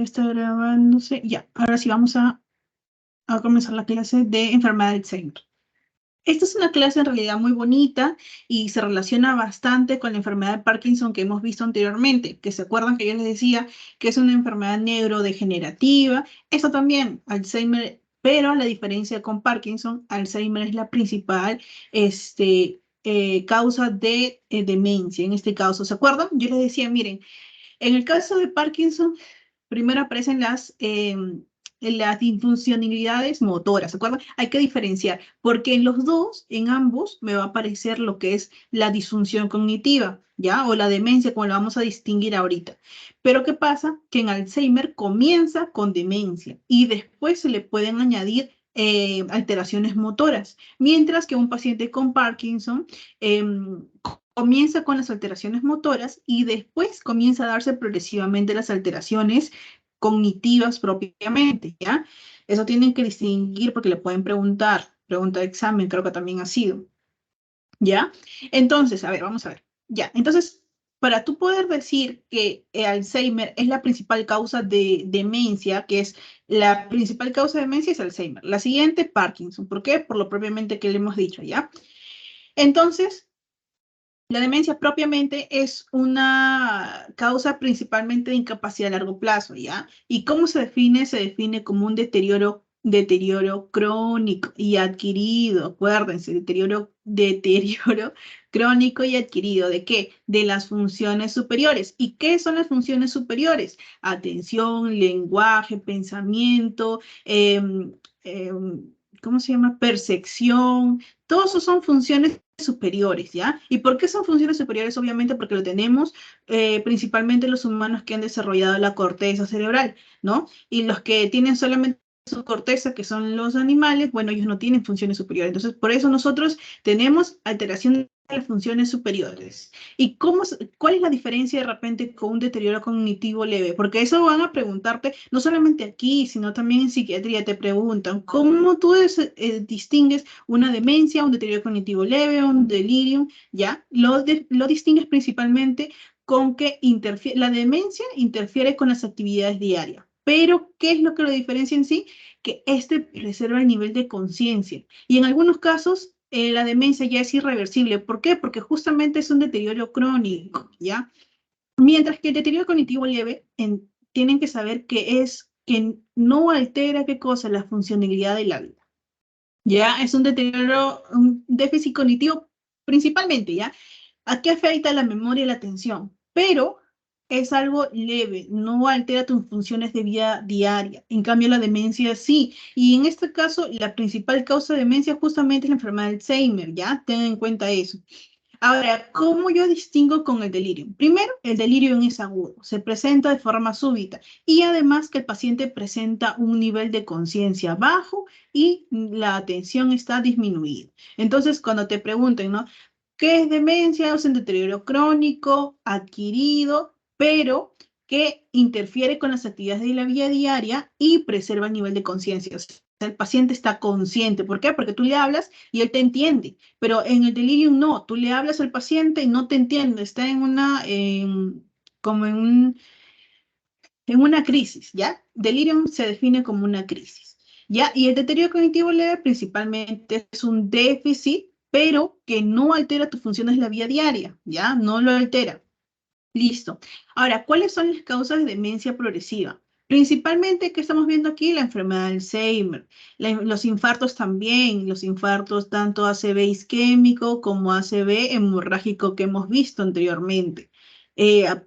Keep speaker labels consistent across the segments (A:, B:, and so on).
A: está grabándose. Ya, ahora sí vamos a comenzar la clase de enfermedad de Alzheimer. Esta es una clase en realidad muy bonita y se relaciona bastante con la enfermedad de Parkinson que hemos visto anteriormente, que se acuerdan que yo les decía que es una enfermedad neurodegenerativa. Esto también, Alzheimer, pero la diferencia con Parkinson, Alzheimer es la principal causa de demencia. En este caso, ¿se acuerdan? Yo les decía, miren, en el caso de Parkinson, primero aparecen las disfuncionalidades motoras, ¿se acuerdan? Hay que diferenciar, porque en los dos, en ambos, me va a aparecer lo que es la disfunción cognitiva, ¿ya? O la demencia, como la vamos a distinguir ahorita. Pero ¿qué pasa? Que en Alzheimer comienza con demencia y después se le pueden añadir alteraciones motoras, mientras que un paciente con Parkinson comienza con las alteraciones motoras y después comienza a darse progresivamente las alteraciones cognitivas propiamente, ¿ya? Eso tienen que distinguir porque le pueden preguntar, pregunta de examen, creo que también ha sido, ¿ya? Entonces, a ver, vamos a ver, ya, entonces, para tú poder decir que Alzheimer es la principal causa de demencia, que es la principal causa de demencia es Alzheimer. La siguiente, Parkinson. ¿Por qué? Por lo propiamente que le hemos dicho, ¿ya? Entonces, la demencia propiamente es una causa principalmente de incapacidad a largo plazo, ¿ya? ¿Y cómo se define? Se define como un deterioro crónico y adquirido, acuérdense, deterioro crónico y adquirido. ¿De qué? De las funciones superiores. ¿Y qué son las funciones superiores? Atención, lenguaje, pensamiento, ¿cómo se llama? Percepción. Todos esos son funciones superiores, ¿ya? ¿Y por qué son funciones superiores? Obviamente porque lo tenemos principalmente los humanos que han desarrollado la corteza cerebral, ¿no? Y los que tienen solamente su corteza, que son los animales, bueno, ellos no tienen funciones superiores. Entonces, por eso nosotros tenemos alteración de las funciones superiores. ¿Y cuál es la diferencia de repente con un deterioro cognitivo leve? Porque eso van a preguntarte, no solamente aquí, sino también en psiquiatría te preguntan, ¿cómo tú distingues una demencia, un deterioro cognitivo leve, un delirium? ¿Ya? Lo distingues principalmente con que la demencia interfiere con las actividades diarias. Pero, ¿qué es lo que lo diferencia en sí? Que este preserva el nivel de conciencia. Y en algunos casos, la demencia ya es irreversible. ¿Por qué? Porque justamente es un deterioro crónico, ¿ya? Mientras que el deterioro cognitivo leve, tienen que saber que no altera, ¿qué cosa? La funcionalidad de la vida. Ya, es un deterioro, un déficit cognitivo principalmente, ¿ya? ¿A qué afecta la memoria y la atención? Pero es algo leve, no altera tus funciones de vida diaria. En cambio, la demencia sí. Y en este caso, la principal causa de demencia justamente es la enfermedad de Alzheimer, ¿ya? Ten en cuenta eso. Ahora, ¿cómo yo distingo con el delirio? Primero, el delirio es agudo, se presenta de forma súbita y además que el paciente presenta un nivel de conciencia bajo y la atención está disminuida. Entonces, cuando te pregunten, ¿no? ¿Qué es demencia? Es un deterioro crónico, adquirido, pero que interfiere con las actividades de la vida diaria y preserva el nivel de conciencia. O sea, el paciente está consciente. ¿Por qué? Porque tú le hablas y él te entiende. Pero en el delirium no, tú le hablas al paciente y no te entiende, está como en una crisis, ¿ya? Delirium se define como una crisis, ¿ya? Y el deterioro cognitivo leve principalmente es un déficit, pero que no altera tus funciones de la vida diaria, ¿ya? No lo altera. Listo. Ahora, ¿cuáles son las causas de demencia progresiva? Principalmente, ¿qué estamos viendo aquí? La enfermedad de Alzheimer, los infartos también, los infartos tanto ACV isquémico como ACV hemorrágico que hemos visto anteriormente.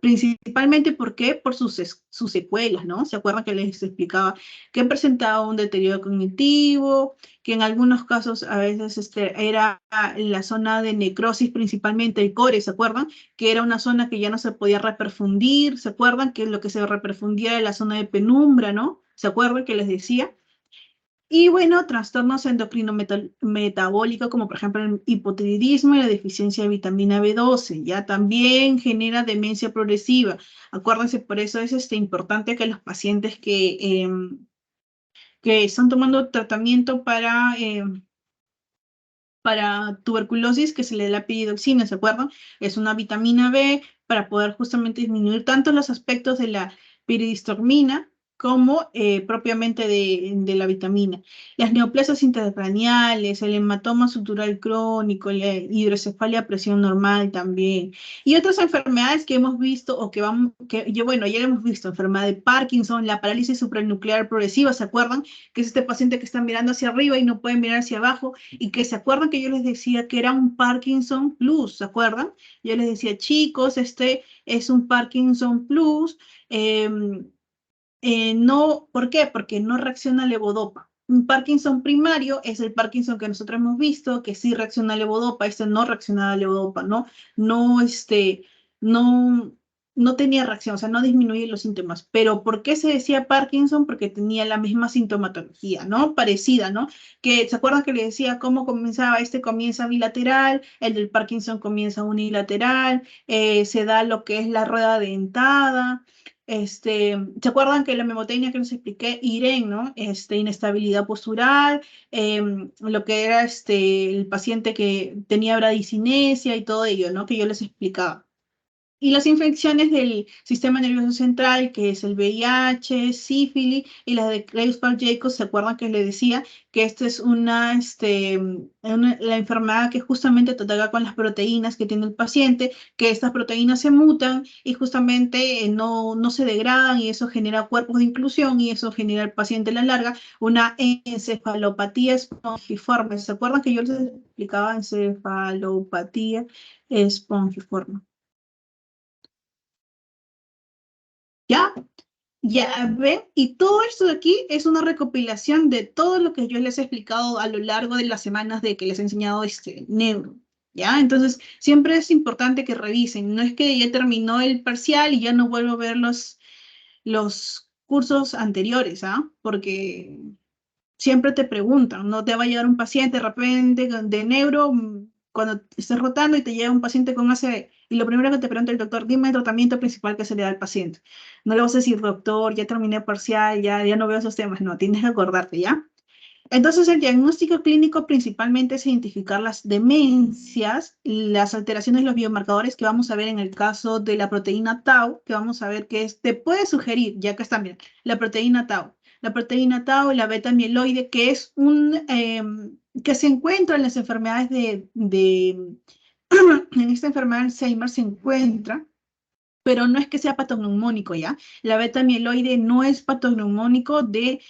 A: Principalmente, ¿por qué? Por sus secuelas, ¿no? ¿Se acuerdan que les explicaba que han presentado un deterioro cognitivo, que en algunos casos a veces era la zona de necrosis, principalmente el core, ¿se acuerdan? Que era una zona que ya no se podía reperfundir, ¿se acuerdan? Que lo que se reperfundía era la zona de penumbra, ¿no? ¿Se acuerdan que les decía? Y bueno, trastornos endocrino-metabólicos como por ejemplo el hipotiroidismo y la deficiencia de vitamina B12, ya también genera demencia progresiva. Acuérdense, por eso es importante que los pacientes que están tomando tratamiento para tuberculosis, que se le da la piridoxina, ¿se acuerdan? Es una vitamina B para poder justamente disminuir tanto los aspectos de la piridistormina como propiamente de la vitamina. Las neoplasias intracraneales, el hematoma sutural crónico, la hidrocefalia a presión normal también. Y otras enfermedades que hemos visto o que vamos, bueno, ya hemos visto, enfermedad de Parkinson, la parálisis supranuclear progresiva, ¿se acuerdan? Que es este paciente que está mirando hacia arriba y no puede mirar hacia abajo, y que se acuerdan que yo les decía que era un Parkinson Plus, ¿se acuerdan? Yo les decía, chicos, este es un Parkinson Plus, eh, no, ¿por qué? Porque no reacciona a levodopa. Un Parkinson primario es el Parkinson que nosotros hemos visto, que sí reacciona a levodopa, este no reaccionaba a levodopa, ¿no? No, no, no tenía reacción, o sea, no disminuye los síntomas. Pero ¿por qué se decía Parkinson? Porque tenía la misma sintomatología, ¿no? Parecida, ¿no? Que, ¿se acuerdan que le decía cómo comenzaba? Este comienza bilateral, el del Parkinson comienza unilateral, se da lo que es la rueda dentada. ¿Se acuerdan que la memotecnia que les expliqué? IREN, ¿no? Inestabilidad postural, lo que era el paciente que tenía bradicinesia y todo ello, ¿no? Que yo les explicaba. Y las infecciones del sistema nervioso central, que es el VIH, sífilis y las de Creutzfeldt-Jakob, ¿se acuerdan que les decía que esta es la enfermedad que justamente te ataca con las proteínas que tiene el paciente, que estas proteínas se mutan y justamente no se degradan y eso genera cuerpos de inclusión y eso genera al paciente a la larga una encefalopatía espongiforme. ¿Se acuerdan que yo les explicaba encefalopatía espongiforme? ¿Ya? Ya ven, y todo esto de aquí es una recopilación de todo lo que yo les he explicado a lo largo de las semanas de que les he enseñado este neuro. ¿Ya? Entonces, siempre es importante que revisen. No es que ya terminó el parcial y ya no vuelvo a ver los cursos anteriores, ¿ah? Porque siempre te preguntan, no te va a llegar un paciente de repente de neuro cuando estés rotando y te llega un paciente con ACV y lo primero que te pregunta el doctor, dime el tratamiento principal que se le da al paciente. No le vas a decir, doctor, ya terminé parcial, ya no veo esos temas, no, tienes que acordarte, ¿ya? Entonces, el diagnóstico clínico principalmente es identificar las demencias, las alteraciones de los biomarcadores que vamos a ver en el caso de la proteína tau, que vamos a ver que te puede sugerir, ya que está bien, la proteína tau. La proteína tau, la beta amiloide, que es que se encuentra en las enfermedades en esta enfermedad de Alzheimer se encuentra, pero no es que sea patognomónico, ¿ya? La beta amiloide no es patognomónico de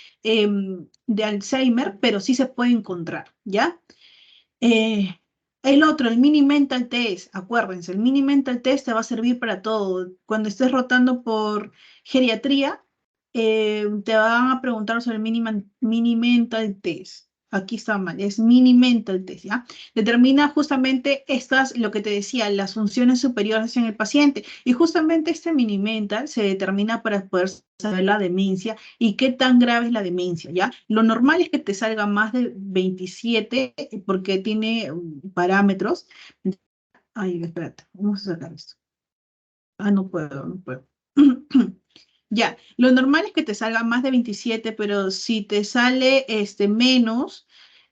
A: Alzheimer, pero sí se puede encontrar, ¿ya? Eh, el otro, el mini mental test, acuérdense, el mini mental test te va a servir para todo. Cuando estés rotando por geriatría, te van a preguntar sobre el mini mental test. Aquí está mal, es mini mental test, ¿ya? Determina justamente estas, lo que te decía, las funciones superiores en el paciente. Y justamente este mini mental se determina para poder saber la demencia y qué tan grave es la demencia, ¿ya? Lo normal es que te salga más de 27 porque tiene parámetros. Ay, espérate, vamos a sacar esto. Ah, no puedo, no puedo. Ya, lo normal es que te salga más de 27, pero si te sale menos,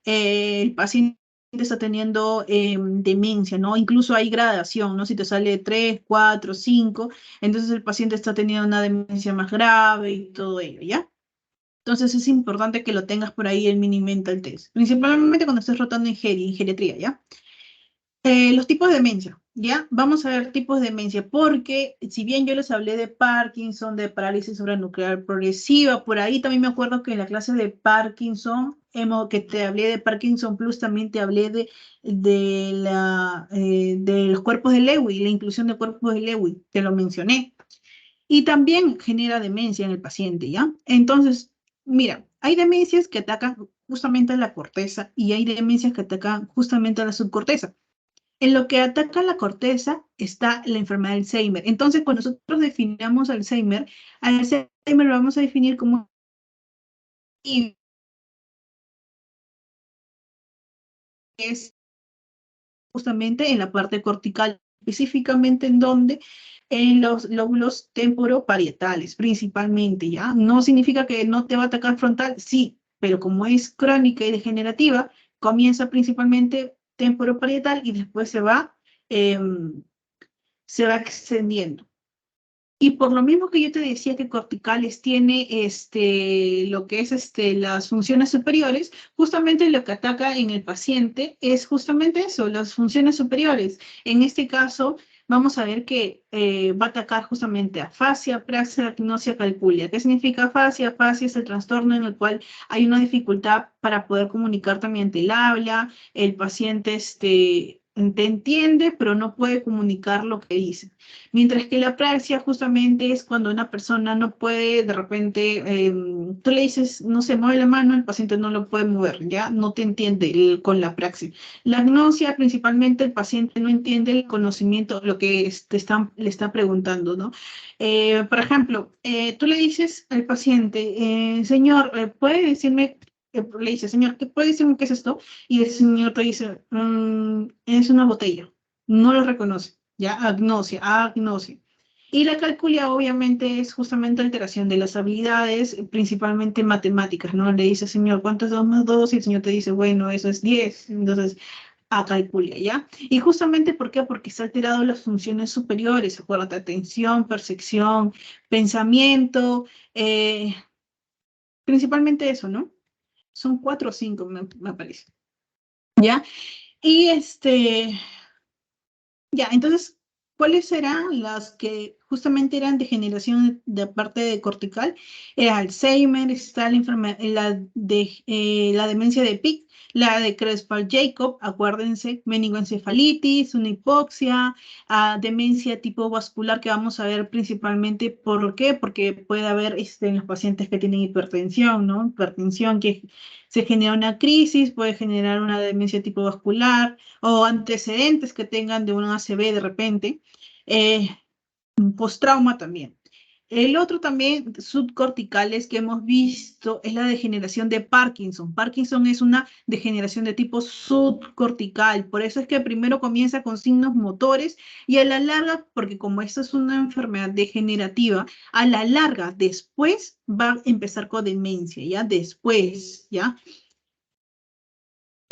A: el paciente está teniendo demencia, ¿no? Incluso hay gradación, ¿no? Si te sale 3, 4, 5, entonces el paciente está teniendo una demencia más grave y todo ello, ¿ya? Entonces es importante que lo tengas por ahí el mini mental test, principalmente cuando estés rotando en geriatría, ¿ya? Los tipos de demencia, ¿ya? Vamos a ver tipos de demencia, porque si bien yo les hablé de Parkinson, de parálisis supranuclear progresiva, por ahí también me acuerdo que en la clase de Parkinson, que te hablé de Parkinson Plus, también te hablé de los cuerpos de Lewy, la inclusión de cuerpos de Lewy, te lo mencioné. Y también genera demencia en el paciente, ¿ya? Entonces, mira, hay demencias que atacan justamente a la corteza y hay demencias que atacan justamente a la subcorteza. En lo que ataca la corteza está la enfermedad de Alzheimer. Entonces, cuando nosotros definamos Alzheimer lo vamos a definir como y es justamente en la parte cortical, específicamente en donde en los lóbulos temporoparietales, principalmente, ¿ya? No significa que no te va a atacar frontal, sí, pero como es crónica y degenerativa, comienza principalmente temporoparietal y después se va extendiendo. Y por lo mismo que yo te decía que corticales tiene lo que es las funciones superiores, justamente lo que ataca en el paciente es justamente eso, las funciones superiores. En este caso, vamos a ver que va a atacar justamente afasia, praxia, agnosia, calculia. ¿Qué significa afasia? Afasia es el trastorno en el cual hay una dificultad para poder comunicar también el habla, el paciente te entiende, pero no puede comunicar lo que dice. Mientras que la praxia justamente es cuando una persona no puede, de repente, tú le dices, no se mueve la mano, el paciente no lo puede mover, ¿ya? No te entiende con la praxis. La agnosia, principalmente, el paciente no entiende el conocimiento, lo que le está preguntando, ¿no? Por ejemplo, tú le dices al paciente, señor, ¿puede decirme? Le dice, señor, ¿qué puede decirme qué es esto? Y el señor te dice, es una botella. No lo reconoce. ¿Ya? Agnosia, agnosia. Y la calculia obviamente es justamente alteración de las habilidades, principalmente matemáticas, ¿no? Le dice, señor, ¿cuánto es 2 más 2? Y el señor te dice, bueno, eso es 10. Entonces, a calculia, ¿ya? Y justamente, ¿por qué? Porque se ha alterado las funciones superiores, acuérdate, atención, percepción, pensamiento, principalmente eso, ¿no? Son 4 o 5, me parece, ¿ya? Y ya, entonces, ¿cuáles eran las que justamente eran de generación de parte de cortical? Era Alzheimer, está la demencia de Pick, la de Creutzfeldt-Jakob, acuérdense, meningoencefalitis, una hipoxia, demencia tipo vascular que vamos a ver principalmente, ¿por qué? Porque puede haber en los pacientes que tienen hipertensión, ¿no? Hipertensión que se genera una crisis, puede generar una demencia tipo vascular, o antecedentes que tengan de un ACV de repente, eh, postrauma también. El otro también, subcorticales que hemos visto, es la degeneración de Parkinson. Parkinson es una degeneración de tipo subcortical, por eso es que primero comienza con signos motores y a la larga, porque como esta es una enfermedad degenerativa, a la larga después va a empezar con demencia, ¿ya? Después, ¿ya?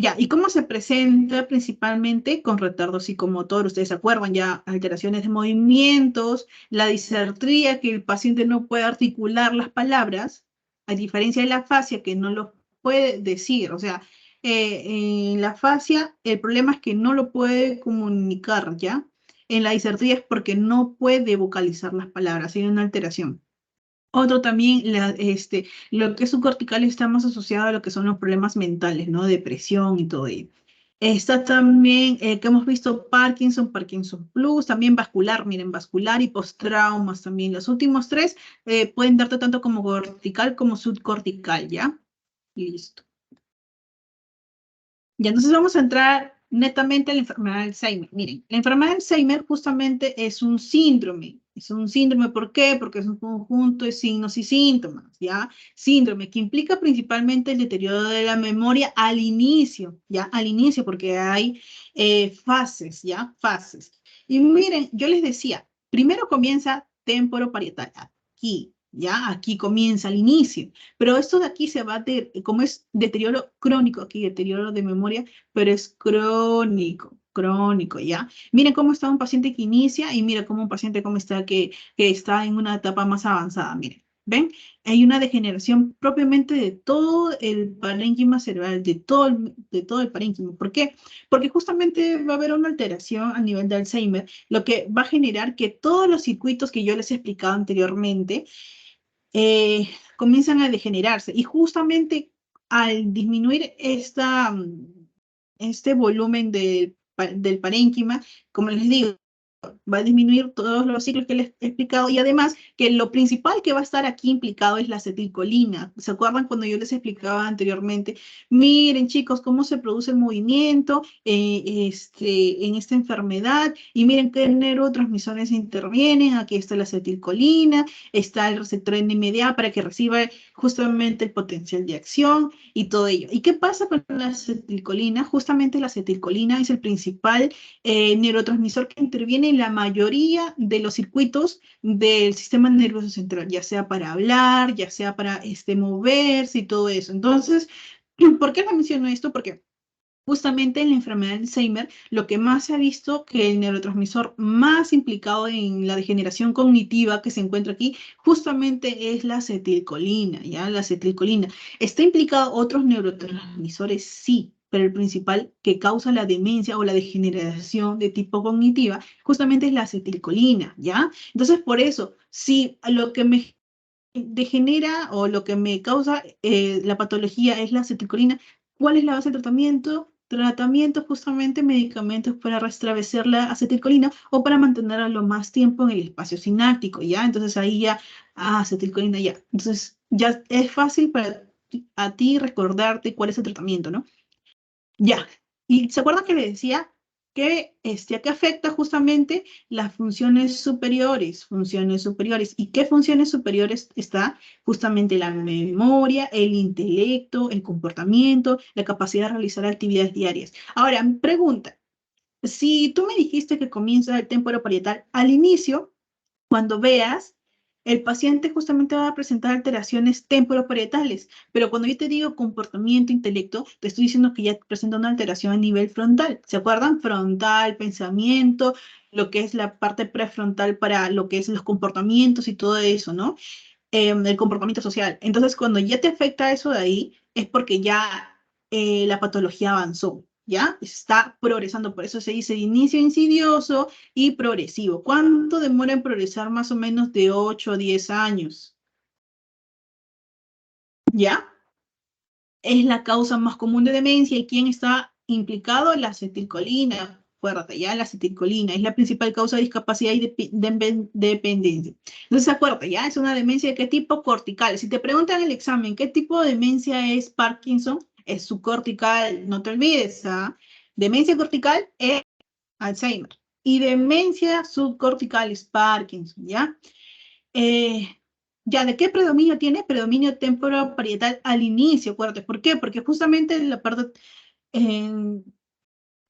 A: Ya, ¿y cómo se presenta principalmente con retardo psicomotor? Ustedes se acuerdan ya, alteraciones de movimientos, la disartría, que el paciente no puede articular las palabras, a diferencia de la fascia, que no lo puede decir. O sea, en la fascia el problema es que no lo puede comunicar, ¿ya? En la disartría es porque no puede vocalizar las palabras, hay una alteración. Otro también, lo que es subcortical está más asociado a lo que son los problemas mentales, ¿no? Depresión y todo ello. Está también, que hemos visto Parkinson, Parkinson Plus, también vascular, miren, vascular y postraumas también. Los últimos tres pueden darte tanto como cortical como subcortical, ¿ya? Listo. Ya, entonces vamos a entrar netamente a la enfermedad de Alzheimer. Miren, la enfermedad de Alzheimer justamente es un síndrome. Es un síndrome, ¿por qué? Porque es un conjunto de signos y síntomas, ¿ya? Síndrome que implica principalmente el deterioro de la memoria al inicio, ¿ya? Al inicio, porque hay fases, ¿ya? Fases. Y miren, yo les decía, primero comienza temporoparietal, aquí, ¿ya? Aquí comienza el inicio. Pero esto de aquí se va, como es deterioro crónico, aquí deterioro de memoria, pero es crónico, crónico, ¿ya? Miren cómo está un paciente que inicia y mira cómo un paciente cómo está que está en una etapa más avanzada, miren. ¿Ven? Hay una degeneración propiamente de todo el parénquima cerebral, de todo el parénquima. ¿Por qué? Porque justamente va a haber una alteración a nivel de Alzheimer, lo que va a generar que todos los circuitos que yo les he explicado anteriormente, comienzan a degenerarse. Y justamente al disminuir este volumen del parénquima, como les digo, va a disminuir todos los ciclos que les he explicado y además que lo principal que va a estar aquí implicado es la acetilcolina. ¿Se acuerdan cuando yo les explicaba anteriormente? Miren chicos cómo se produce el movimiento en esta enfermedad y miren qué neurotransmisores intervienen. Aquí está la acetilcolina, está el receptor NMDA para que reciba justamente el potencial de acción y todo ello. ¿Y qué pasa con la acetilcolina? Justamente la acetilcolina es el principal neurotransmisor que interviene en la mayoría de los circuitos del sistema nervioso central, ya sea para hablar, ya sea para moverse y todo eso. Entonces, ¿por qué les menciono esto? Porque justamente en la enfermedad de Alzheimer, lo que más se ha visto que el neurotransmisor más implicado en la degeneración cognitiva que se encuentra aquí, justamente es la acetilcolina, ¿ya? La acetilcolina. ¿Está implicado otros neurotransmisores? Sí, pero el principal que causa la demencia o la degeneración de tipo cognitiva, justamente es la acetilcolina, ¿ya? Entonces, por eso, si lo que me degenera o lo que me causa la patología es la acetilcolina, ¿cuál es la base de tratamiento? Tratamiento justamente medicamentos para restablecer la acetilcolina o para mantenerla lo más tiempo en el espacio sináptico, ¿ya? Entonces ahí ya, acetilcolina ya. Entonces ya es fácil para a ti recordarte cuál es el tratamiento, ¿no? Ya. Y se acuerdan que le decía que, que afecta justamente las funciones superiores, funciones superiores. ¿Y qué funciones superiores está? Justamente la memoria, el intelecto, el comportamiento, la capacidad de realizar actividades diarias. Ahora, pregunta, si tú me dijiste que comienza el temporoparietal al inicio, cuando veas, el paciente justamente va a presentar alteraciones temporoparietales, pero cuando yo te digo comportamiento, intelecto, te estoy diciendo que ya presenta una alteración a nivel frontal. ¿Se acuerdan? Frontal, pensamiento, lo que es la parte prefrontal para lo que es los comportamientos y todo eso, ¿no? El comportamiento social. Entonces, cuando ya te afecta eso de ahí, es porque ya la patología avanzó, ¿ya? Está progresando, por eso se dice inicio insidioso y progresivo. ¿Cuánto demora en progresar? Más o menos de 8 a 10 años, ¿ya? Es la causa más común de demencia y ¿quién está implicado? La acetilcolina. Acuérdate, ya la acetilcolina es la principal causa de discapacidad y dependencia. Entonces, acuérdate, ya es una demencia de qué tipo cortical. Si te preguntan en el examen qué tipo de demencia es Parkinson, es subcortical, no te olvides, ¿ah? Demencia cortical es Alzheimer y demencia subcortical es Parkinson, ¿ya? Eh, ya, ¿de qué predominio tiene? Predominio temporoparietal al inicio, acuérdate. ¿Por qué? Porque justamente la parte eh,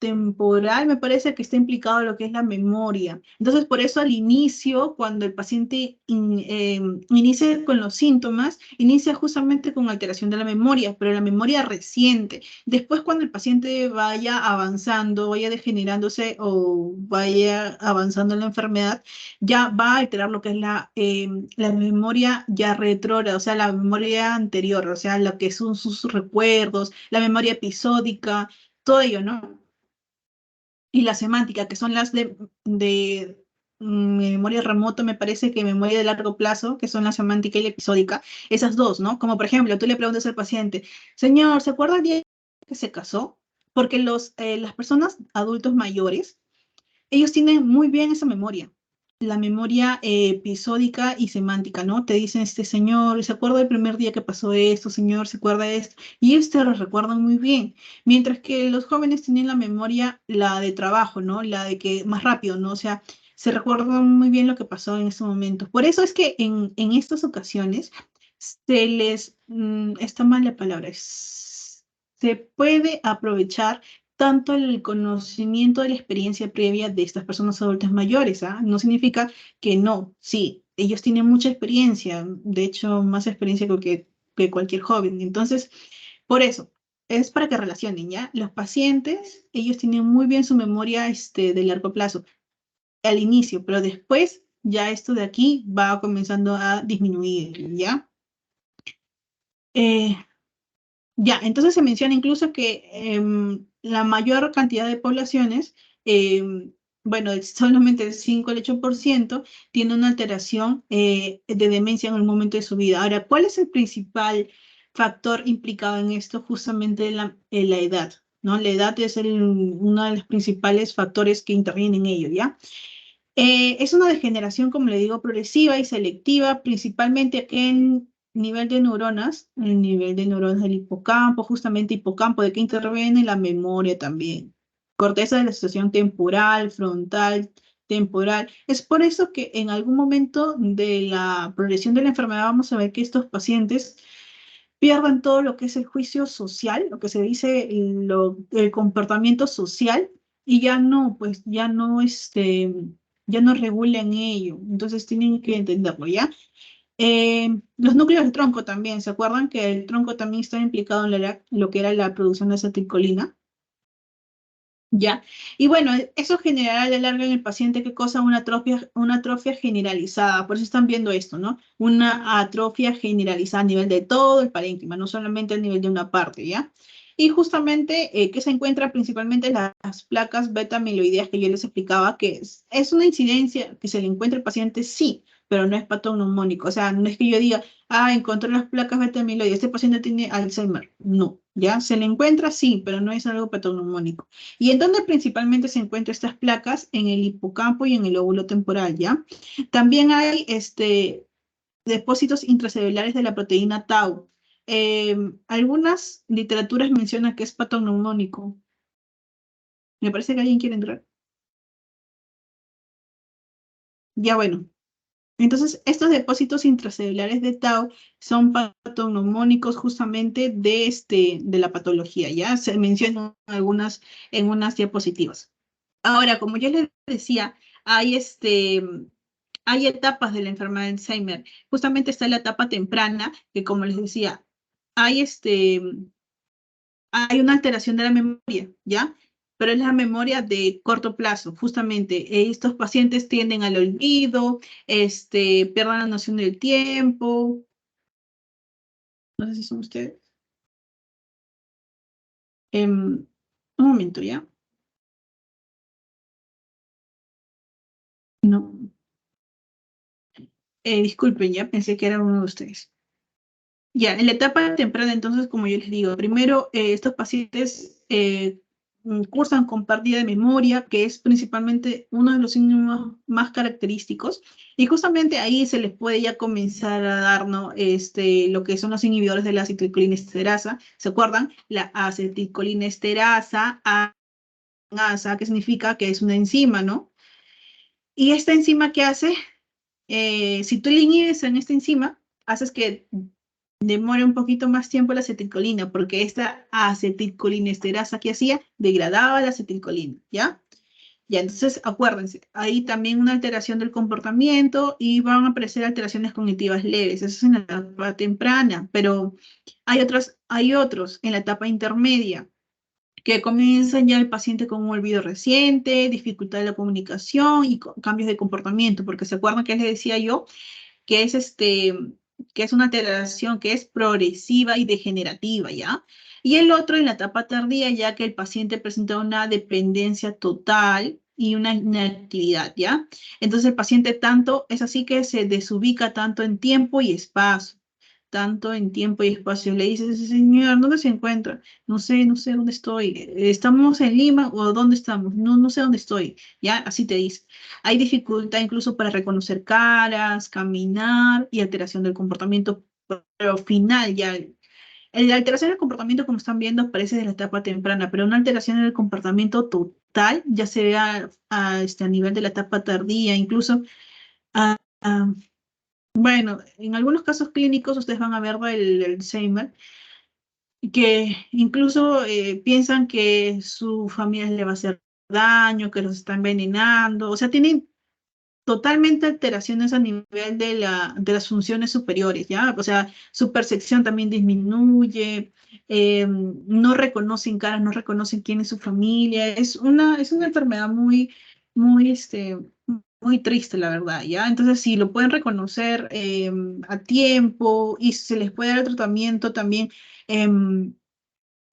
A: temporal me parece que está implicado lo que es la memoria. Entonces, por eso al inicio, cuando el paciente inicia con los síntomas, inicia justamente con alteración de la memoria, pero la memoria reciente. Después, cuando el paciente vaya avanzando, vaya degenerándose o vaya avanzando en la enfermedad, ya va a alterar lo que es la memoria ya retrógrada, o sea, la memoria anterior, o sea, lo que son sus recuerdos, la memoria episódica, todo ello, ¿no? Y la semántica, que son las de memoria remota, me parece que memoria de largo plazo, que son la semántica y la episódica, esas dos, ¿no? Como por ejemplo, tú le preguntas al paciente, señor, ¿se acuerda el día que se casó? Porque las personas adultos mayores, ellos tienen muy bien esa memoria, la memoria episódica y semántica, ¿no? Te dicen, este señor, ¿se acuerda del primer día que pasó esto, señor? ¿Se acuerda de esto? Y ellos te lo recuerdan muy bien. Mientras que los jóvenes tienen la memoria, la de trabajo, ¿no? La de que más rápido, ¿no? O sea, se recuerdan muy bien lo que pasó en ese momento. Por eso es que en estas ocasiones está mal la palabra, se puede aprovechar tanto el conocimiento de la experiencia previa de estas personas adultas mayores, ¿ah? No significa que no, sí, ellos tienen mucha experiencia, de hecho, más experiencia que cualquier joven. Entonces, por eso, es para que relacionen, ¿ya? Los pacientes, ellos tienen muy bien su memoria de largo plazo al inicio, pero después ya esto de aquí va comenzando a disminuir, ¿ya? Eh, ya, entonces se menciona incluso que la mayor cantidad de poblaciones, bueno, solamente el 5 al 8% tiene una alteración de demencia en el momento de su vida. Ahora, ¿cuál es el principal factor implicado en esto? Justamente la edad, ¿no? La edad es uno de los principales factores que intervienen en ello, ¿ya? Es una degeneración, como le digo, progresiva y selectiva, principalmente en nivel de neuronas, el nivel de neuronas del hipocampo, justamente hipocampo, de que interviene la memoria también. Corteza de la asociación temporal, frontal, temporal. Es por eso que en algún momento de la progresión de la enfermedad vamos a ver que estos pacientes pierden todo lo que es el juicio social, lo que se dice el comportamiento social, y ya no, pues ya no regulan ello. Entonces tienen que entenderlo, ¿ya? Los núcleos del tronco también, ¿se acuerdan que el tronco también está implicado en lo que era la producción de acetilcolina? ¿Ya? Y bueno, eso generará a la larga en el paciente, ¿qué cosa? Una atrofia generalizada. Por eso están viendo esto, ¿no? Una atrofia generalizada a nivel de todo el parénquima, no solamente a nivel de una parte, ¿ya? Y justamente, ¿qué se encuentra principalmente en las placas beta-amiloideas que yo les explicaba? Que es una incidencia que se le encuentra al paciente, sí, pero no es patognomónico. O sea, no es que yo diga, encontré las placas beta-amiloideas, este paciente tiene Alzheimer. No, ¿ya? Se le encuentra, sí, pero no es algo patognomónico. ¿Y en dónde principalmente se encuentran estas placas? En el hipocampo y en el lóbulo temporal, ¿ya? También hay depósitos intracelulares de la proteína tau. Algunas literaturas mencionan que es patognomónico. Me parece que alguien quiere entrar. Ya bueno. Entonces, estos depósitos intracelulares de tau son patognomónicos justamente de la patología, ¿ya? Se mencionan algunas en unas diapositivas. Ahora, como yo les decía, hay, hay etapas de la enfermedad de Alzheimer. Justamente está la etapa temprana, que como les decía, hay, hay una alteración de la memoria, ¿ya? Pero es la memoria de corto plazo, justamente. Estos pacientes tienden al olvido, pierden la noción del tiempo. No sé si son ustedes. Un momento, ¿ya? No. Disculpen, ya pensé que era uno de ustedes. Ya, en la etapa temprana, entonces, como yo les digo, primero estos pacientes cursan con pérdida de memoria, que es principalmente uno de los síntomas más característicos, y justamente ahí se les puede ya comenzar a dar, ¿no? Lo que son los inhibidores de la acetilcolinesterasa. ¿Se acuerdan? La acetilcolinesterasa, ASA, que significa que es una enzima, ¿no? Y esta enzima, ¿qué hace? Si tú le inhibes en esta enzima, haces que demora un poquito más tiempo la acetilcolina, porque esta acetilcolinesterasa que hacía degradaba la acetilcolina, ¿ya? Ya, entonces acuérdense, hay también una alteración del comportamiento y van a aparecer alteraciones cognitivas leves, eso es en la etapa temprana, pero hay otros en la etapa intermedia, que comienzan ya el paciente con un olvido reciente, dificultad de la comunicación y cambios de comportamiento, porque se acuerdan que les decía yo que es que es una alteración que es progresiva y degenerativa, ¿ya? Y el otro en la etapa tardía, ya que el paciente presenta una dependencia total y una inactividad, ¿ya? Entonces el paciente tanto, es así que se desubica tanto en tiempo y espacio, tanto en tiempo y espacio. Le dices, señor, ¿dónde se encuentra? No sé dónde estoy. ¿Estamos en Lima o dónde estamos? No sé dónde estoy, ¿ya? Así te dice. Hay dificultad incluso para reconocer caras, caminar y alteración del comportamiento, pero final ya. La alteración del comportamiento, como están viendo, aparece desde la etapa temprana, pero una alteración en el comportamiento total ya se ve a nivel de la etapa tardía, incluso, a, a- bueno, en algunos casos clínicos ustedes van a ver el Alzheimer, que incluso piensan que su familia le va a hacer daño, que los está envenenando, o sea, tienen totalmente alteraciones a nivel de las funciones superiores, ¿ya? O sea, su percepción también disminuye, no reconocen caras, no reconocen quién es su familia, es una enfermedad muy, muy triste, la verdad, ¿ya? Entonces, si lo pueden reconocer a tiempo y se les puede dar el tratamiento también, em,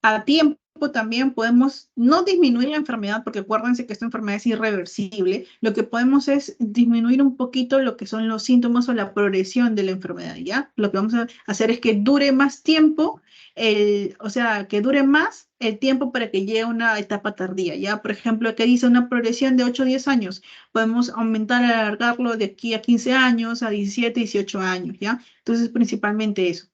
A: a tiempo también podemos no disminuir la enfermedad, porque acuérdense que esta enfermedad es irreversible. Lo que podemos es disminuir un poquito lo que son los síntomas o la progresión de la enfermedad, ¿ya? Lo que vamos a hacer es que dure más tiempo, o sea, que dure más el tiempo para que llegue a una etapa tardía, ¿ya? Por ejemplo, que dice una progresión de 8 a 10 años, podemos aumentar, alargarlo de aquí a 15 años, a 17, 18 años, ¿ya? Entonces, principalmente eso.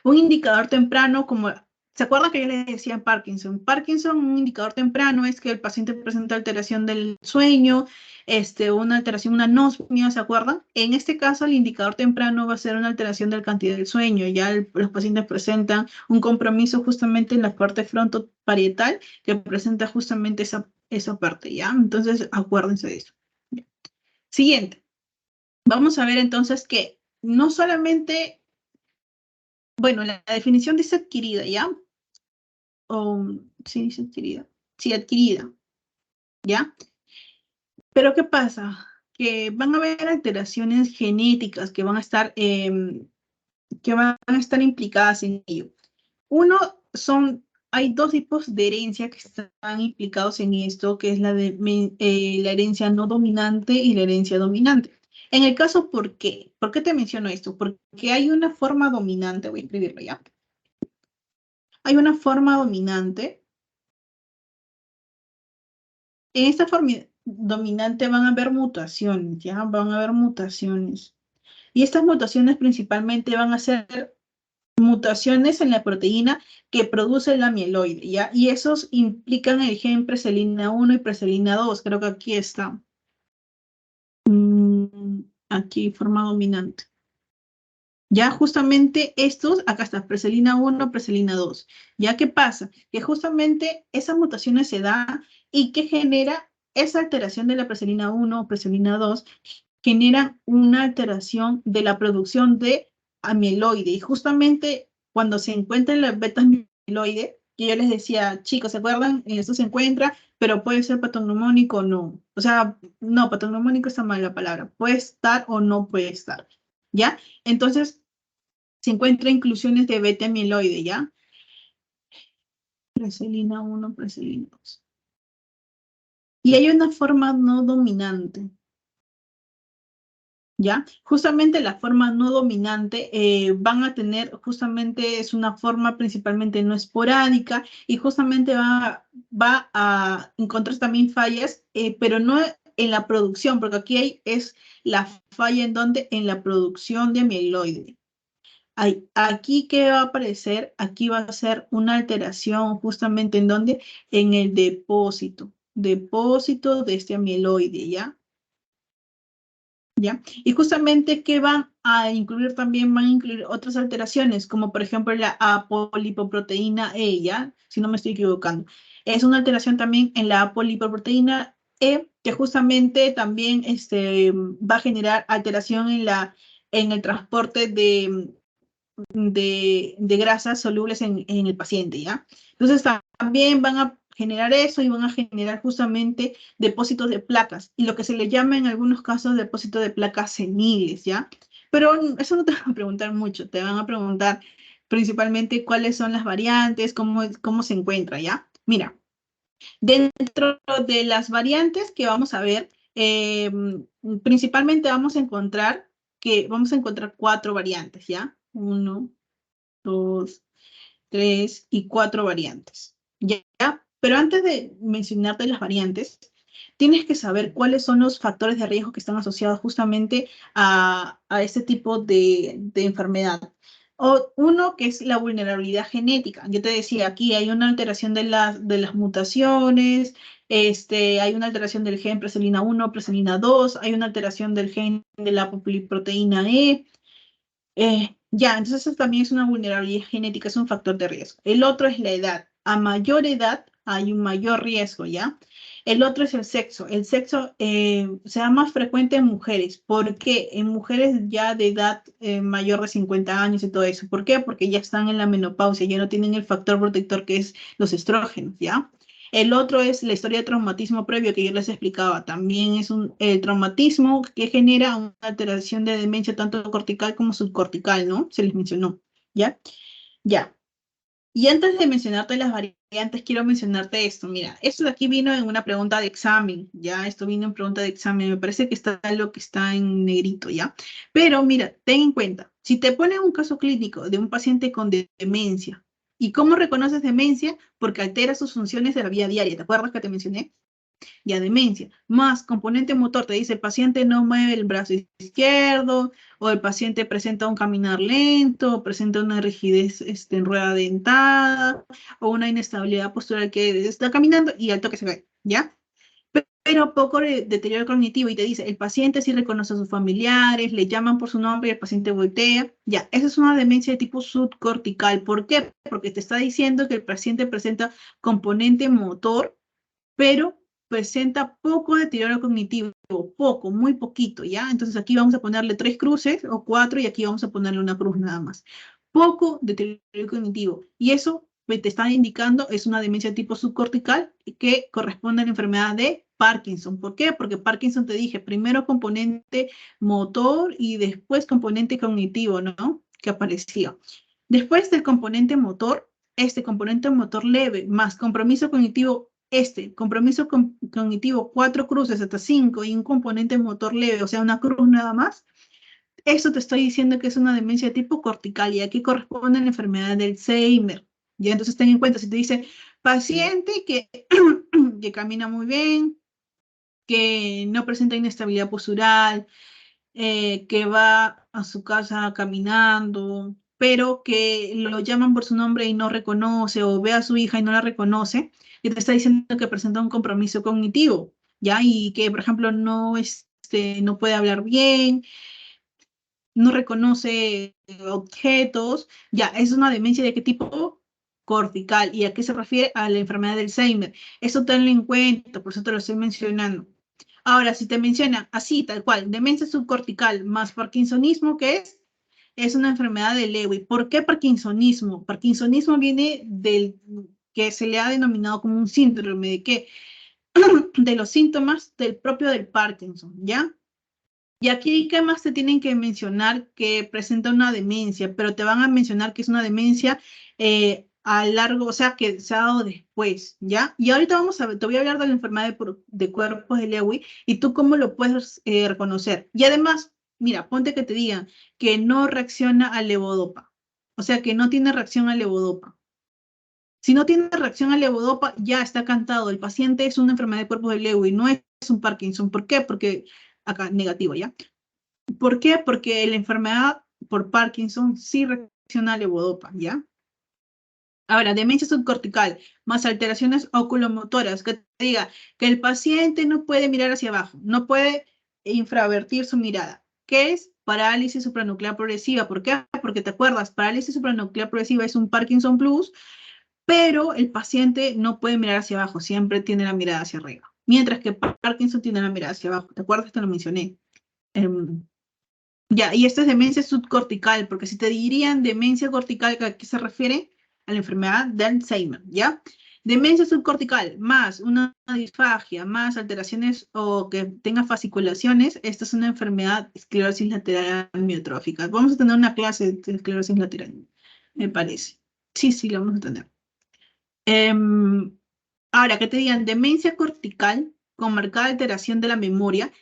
A: Un indicador temprano, como, ¿se acuerdan que yo les decía en Parkinson? Parkinson, un indicador temprano es que el paciente presenta alteración del sueño, una alteración, una anosmia, ¿se acuerdan? En este caso, el indicador temprano va a ser una alteración de la cantidad del sueño. Ya los pacientes presentan un compromiso justamente en la parte frontoparietal que presenta justamente esa parte, ¿ya? Entonces, acuérdense de eso. Siguiente. Vamos a ver entonces que no solamente, bueno, la definición dice adquirida, ¿ya? O, sí, dice adquirida. sí adquirida, ¿ya? Pero ¿qué pasa? Que van a haber alteraciones genéticas que van a estar implicadas en ello. Uno hay dos tipos de herencia que están implicados en esto, que es la herencia no dominante y la herencia dominante. En el caso, ¿por qué? ¿Por qué te menciono esto? Porque hay una forma dominante, voy a escribirlo ya. Hay una forma dominante. En esta forma dominante van a haber mutaciones, ¿ya? Van a haber mutaciones. Y estas mutaciones principalmente van a ser mutaciones en la proteína que produce la mieloide, ¿ya? Y esos implican el gen preselina 1 y preselina 2. Creo que aquí está. Aquí, forma dominante. Ya justamente estos, acá está, preselina 1, preselina 2. ¿Ya qué pasa? Que justamente esas mutaciones se dan y que genera esa alteración de la preselina 1 o preselina 2, genera una alteración de la producción de amiloide. Y justamente cuando se encuentra en la beta amiloide, que yo les decía, chicos, ¿se acuerdan? Esto se encuentra, pero puede ser patognomónico o no. O sea, no, patognomónico está mal la palabra. Puede estar o no puede estar. ¿Ya? Entonces, se encuentra inclusiones de beta amiloide, ¿ya? Preselina 1, preselina 2. Y hay una forma no dominante, ¿ya? Justamente la forma no dominante van a tener, justamente es una forma principalmente no esporádica y justamente va a encontrar también fallas, pero no en la producción, porque es la falla en la producción de amiloide. Aquí, ¿qué va a aparecer? Aquí va a ser una alteración justamente en donde, en el depósito de este amiloide, ¿ya? ¿Ya? Y justamente, ¿qué van a incluir también? Van a incluir otras alteraciones, como por ejemplo la apolipoproteína E, ¿ya? Si no me estoy equivocando. Es una alteración también en la apolipoproteína E, que justamente también va a generar alteración en el transporte de grasas solubles en el paciente, ¿ya? Entonces también van a generar eso y van a generar justamente depósitos de placas, y lo que se le llama en algunos casos depósito de placas seniles, ¿ya? Pero eso no te van a preguntar mucho, te van a preguntar principalmente cuáles son las variantes, cómo se encuentra, ¿ya? Mira, dentro de las variantes que vamos a ver, principalmente vamos a encontrar 4 variantes, ¿ya? 1, 2, 3 y 4 variantes. ¿Ya? Pero antes de mencionarte las variantes, tienes que saber cuáles son los factores de riesgo que están asociados justamente a este tipo de enfermedad. Uno que es la vulnerabilidad genética. Yo te decía, aquí hay una alteración de las mutaciones, hay una alteración del gen preselina 1, preselina 2, hay una alteración del gen de la proteína E, ya, entonces eso también es una vulnerabilidad genética, es un factor de riesgo. El otro es la edad. A mayor edad hay un mayor riesgo, ¿ya? El otro es el sexo. El sexo se da más frecuente en mujeres. ¿Por qué? En mujeres ya de edad mayor de 50 años y todo eso. ¿Por qué? Porque ya están en la menopausia, ya no tienen el factor protector que es los estrógenos, ¿ya? El otro es la historia de traumatismo previo que yo les explicaba. También es el traumatismo que genera una alteración de demencia tanto cortical como subcortical, ¿no? Se les mencionó, ¿ya? Ya. Y antes de mencionarte las variantes, quiero mencionarte esto. Mira, esto de aquí vino en una pregunta de examen, ¿ya? Esto vino en pregunta de examen. Me parece que está lo que está en negrito, ¿ya? Pero mira, ten en cuenta, si te ponen un caso clínico de un paciente con demencia, ¿y cómo reconoces demencia? Porque altera sus funciones de la vida diaria. ¿Te acuerdas que te mencioné? Ya demencia, más componente motor, te dice el paciente no mueve el brazo izquierdo, o el paciente presenta un caminar lento, o presenta una rigidez en rueda dentada, o una inestabilidad postural que está caminando y al toque se cae, ¿ya? Pero poco deterioro cognitivo y te dice, el paciente sí reconoce a sus familiares, le llaman por su nombre y el paciente voltea, ya, esa es una demencia de tipo subcortical. ¿Por qué? Porque te está diciendo que el paciente presenta componente motor, pero presenta poco deterioro cognitivo, poco, muy poquito, ¿ya? Entonces aquí vamos a ponerle 3 cruces o 4 y aquí vamos a ponerle una cruz nada más. Poco deterioro cognitivo. Y eso te está indicando es una demencia tipo subcortical que corresponde a la enfermedad de Parkinson. ¿Por qué? Porque Parkinson te dije, primero componente motor y después componente cognitivo, ¿no? Que aparecía. Después del componente motor, este componente motor leve más compromiso cognitivo, compromiso cognitivo 4 cruces hasta 5 y un componente motor leve, o sea, una cruz nada más. Eso te estoy diciendo que es una demencia tipo cortical y aquí corresponde a la enfermedad del Alzheimer. Ya, entonces ten en cuenta, si te dice paciente que, que camina muy bien, que no presenta inestabilidad postural, que va a su casa caminando, pero que lo llaman por su nombre y no reconoce, o ve a su hija y no la reconoce, y te está diciendo que presenta un compromiso cognitivo, ¿ya? Y que, por ejemplo, no puede hablar bien, no reconoce objetos, ya, es una demencia de qué tipo cortical. ¿Y a qué se refiere? A la enfermedad del Alzheimer. Eso tenlo en cuenta, por eso te lo estoy mencionando. Ahora, si te mencionan así, tal cual, demencia subcortical más parkinsonismo, ¿qué es? Es una enfermedad de Lewy. ¿Por qué parkinsonismo? Parkinsonismo viene del que se le ha denominado como un síndrome de qué? De los síntomas del propio del Parkinson, ¿ya? Y aquí, ¿qué más te tienen que mencionar que presenta una demencia? Pero te van a mencionar que es una demencia a largo, o sea, que se ha dado después, ¿ya? Y ahorita vamos a ver, te voy a hablar de la enfermedad de cuerpos de Lewy y tú cómo lo puedes reconocer. Y además, mira, ponte que te digan que no reacciona al levodopa, o sea, que no tiene reacción al levodopa. Si no tiene reacción al levodopa, ya está cantado. El paciente es una enfermedad de cuerpos de Lewy, no es un Parkinson. ¿Por qué? Porque acá, negativo, ¿ya? ¿Por qué? Porque la enfermedad por Parkinson sí reacciona a levodopa, ¿ya? Ahora, demencia subcortical más alteraciones oculomotoras, que te diga que el paciente no puede mirar hacia abajo, no puede infravertir su mirada. ¿Qué es? Parálisis supranuclear progresiva. ¿Por qué? Porque te acuerdas, parálisis supranuclear progresiva es un Parkinson Plus, pero el paciente no puede mirar hacia abajo, siempre tiene la mirada hacia arriba. Mientras que Parkinson tiene la mirada hacia abajo. ¿Te acuerdas? Te lo mencioné. Ya, y esto es demencia subcortical, porque si te dirían demencia cortical, ¿a qué se refiere? A la enfermedad de Alzheimer, ¿ya? Demencia subcortical más una disfagia, más alteraciones o que tenga fasciculaciones, esta es una enfermedad de esclerosis lateral amiotrófica. Vamos a tener una clase de esclerosis lateral, me parece. Sí, sí, la vamos a tener. Ahora, que te digan demencia cortical con marcada alteración de la memoria,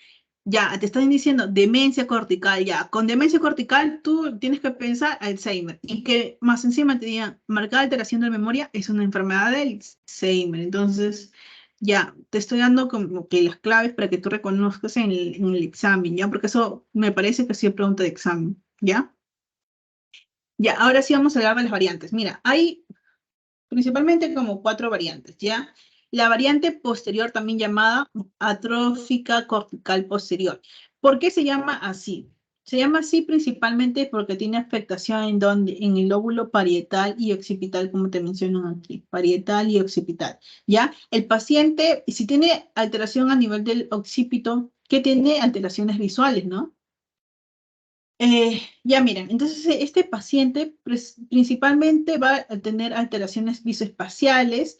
A: ya, te están diciendo demencia cortical, ya. Con demencia cortical tú tienes que pensar Alzheimer. Y que más encima te digan marcada alteración de la memoria es una enfermedad del Alzheimer. Entonces, ya, te estoy dando como que las claves para que tú reconozcas en el examen, ¿ya? Porque eso me parece que sí es pregunta de examen, ¿ya? Ya, ahora sí vamos a hablar de las variantes. Mira, hay principalmente como 4 variantes, ¿ya? La variante posterior, también llamada atrófica cortical posterior. ¿Por qué se llama así? Se llama así principalmente porque tiene afectación en el lóbulo parietal y occipital, como te menciono aquí, parietal y occipital, ¿ya? El paciente, si tiene alteración a nivel del occipito, ¿qué tiene? Alteraciones visuales, ¿no? Ya miren, entonces este paciente principalmente va a tener alteraciones visoespaciales,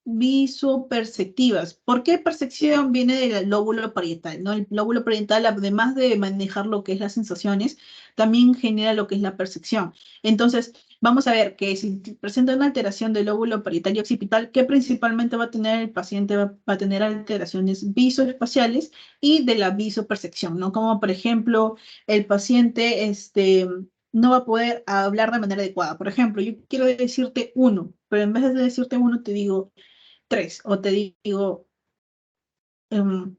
A: visoperceptivas. ¿Por qué percepción? Viene del lóbulo parietal, ¿no? El lóbulo parietal, además de manejar lo que es las sensaciones, también genera lo que es la percepción. Entonces, vamos a ver que si presenta una alteración del lóbulo parietal y occipital, ¿qué principalmente va a tener el paciente? Va a tener alteraciones visoespaciales y de la visopercepción, ¿no? Como por ejemplo el paciente no va a poder hablar de manera adecuada. Por ejemplo, yo quiero decirte uno, pero en vez de decirte uno, te digo tres, o te digo N,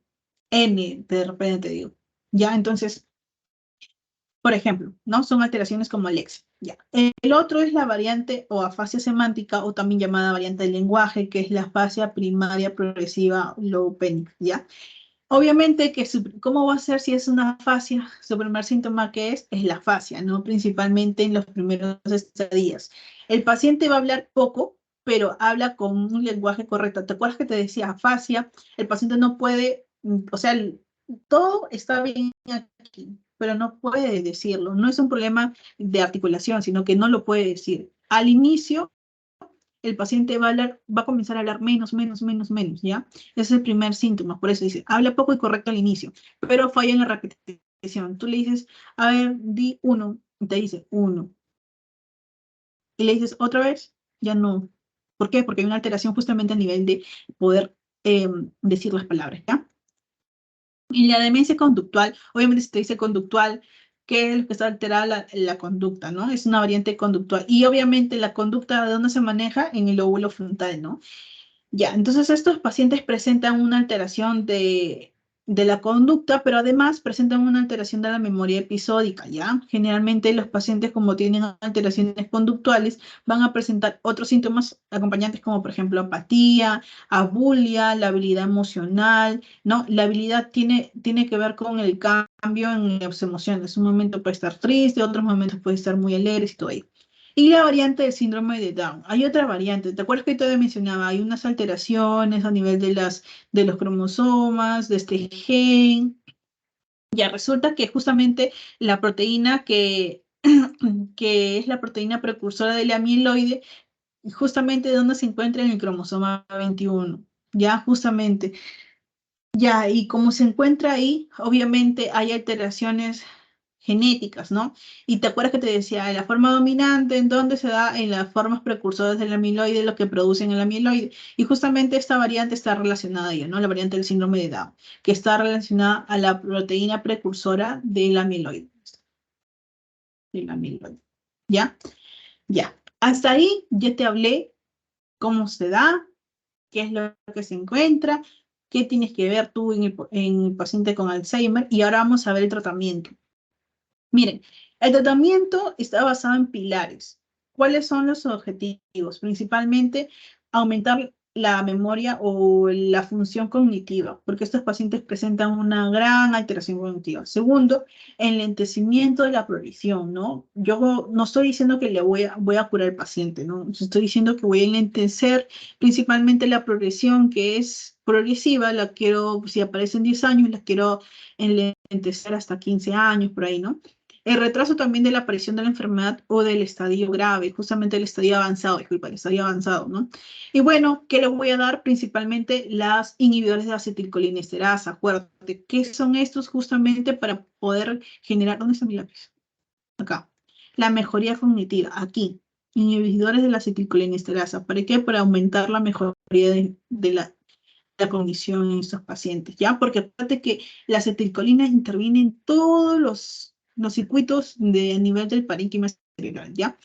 A: de repente te digo. Ya, entonces, por ejemplo, ¿no? Son alteraciones como Alexa. Ya. El otro es la variante o afasia semántica, o también llamada variante del lenguaje, que es la afasia primaria progresiva lobopénica, ¿ya? Obviamente que cómo va a ser si es una afasia, su primer síntoma que es la afasia, ¿no? Principalmente en los primeros estadías. El paciente va a hablar poco, pero habla con un lenguaje correcto. ¿Te acuerdas que te decía afasia? El paciente no puede, o sea, todo está bien aquí, pero no puede decirlo. No es un problema de articulación, sino que no lo puede decir. Al inicio el paciente va a comenzar a hablar menos, ¿ya? Ese es el primer síntoma, por eso dice, habla poco y correcto al inicio, pero falla en la repetición. Tú le dices, a ver, di uno, y te dice uno, y le dices otra vez, ya no. ¿Por qué? Porque hay una alteración justamente a nivel de poder decir las palabras, ¿ya? Y la demencia conductual, obviamente si te dice conductual, ¿qué es lo que está alterada la conducta, ¿no? Es una variante conductual. Y obviamente la conducta, ¿de dónde se maneja? En el lóbulo frontal, ¿no? Ya, entonces estos pacientes presentan una alteración de la conducta, pero además presentan una alteración de la memoria episódica, ¿ya? Generalmente los pacientes, como tienen alteraciones conductuales, van a presentar otros síntomas acompañantes como, por ejemplo, apatía, abulia, la habilidad emocional, ¿no? La habilidad tiene que ver con el cambio en las emociones. Un momento puede estar triste, otros momentos puede estar muy alegre y todo ello. Y la variante del síndrome de Down. Hay otra variante. ¿Te acuerdas que te mencionaba? Hay unas alteraciones a nivel de los cromosomas, de este gen. Ya resulta que justamente la proteína que es la proteína precursora del amiloide, justamente donde se encuentra en el cromosoma 21. Ya, justamente. Ya, y como se encuentra ahí, obviamente hay alteraciones genéticas, ¿no? Y te acuerdas que te decía, la forma dominante, ¿en dónde se da? En las formas precursoras del amiloide, lo que producen el amiloide. Y justamente esta variante está relacionada a ello, ¿no? La variante del síndrome de Down, que está relacionada a la proteína precursora del amiloide. Del amiloide. ¿Ya? Ya. Hasta ahí ya te hablé cómo se da, qué es lo que se encuentra, qué tienes que ver tú en el paciente con Alzheimer, y ahora vamos a ver el tratamiento. Miren, el tratamiento está basado en pilares. ¿Cuáles son los objetivos? Principalmente aumentar la memoria o la función cognitiva, porque estos pacientes presentan una gran alteración cognitiva. Segundo, enlentecimiento de la progresión, ¿no? Yo no estoy diciendo que voy a curar al paciente, ¿no? Estoy diciendo que voy a enlentecer principalmente la progresión que es progresiva, la quiero, si aparece en 10 años, la quiero enlentecer hasta 15 años, por ahí, ¿no? El retraso también de la aparición de la enfermedad o del estadio grave, justamente el estadio avanzado, disculpa, el estadio avanzado, ¿no? Y bueno, ¿qué le voy a dar? Principalmente las inhibidores de acetilcolinesterasa. Acuérdate, ¿qué son estos justamente para poder generar? ¿Dónde está mi lápiz? Acá. La mejoría cognitiva, aquí. Inhibidores de la acetilcolinesterasa. ¿Para qué? Para aumentar la mejoría de la cognición en estos pacientes, ¿ya? Porque acuérdate que la acetilcolina interviene en todos los circuitos a nivel del parénquima cerebral, ¿ya?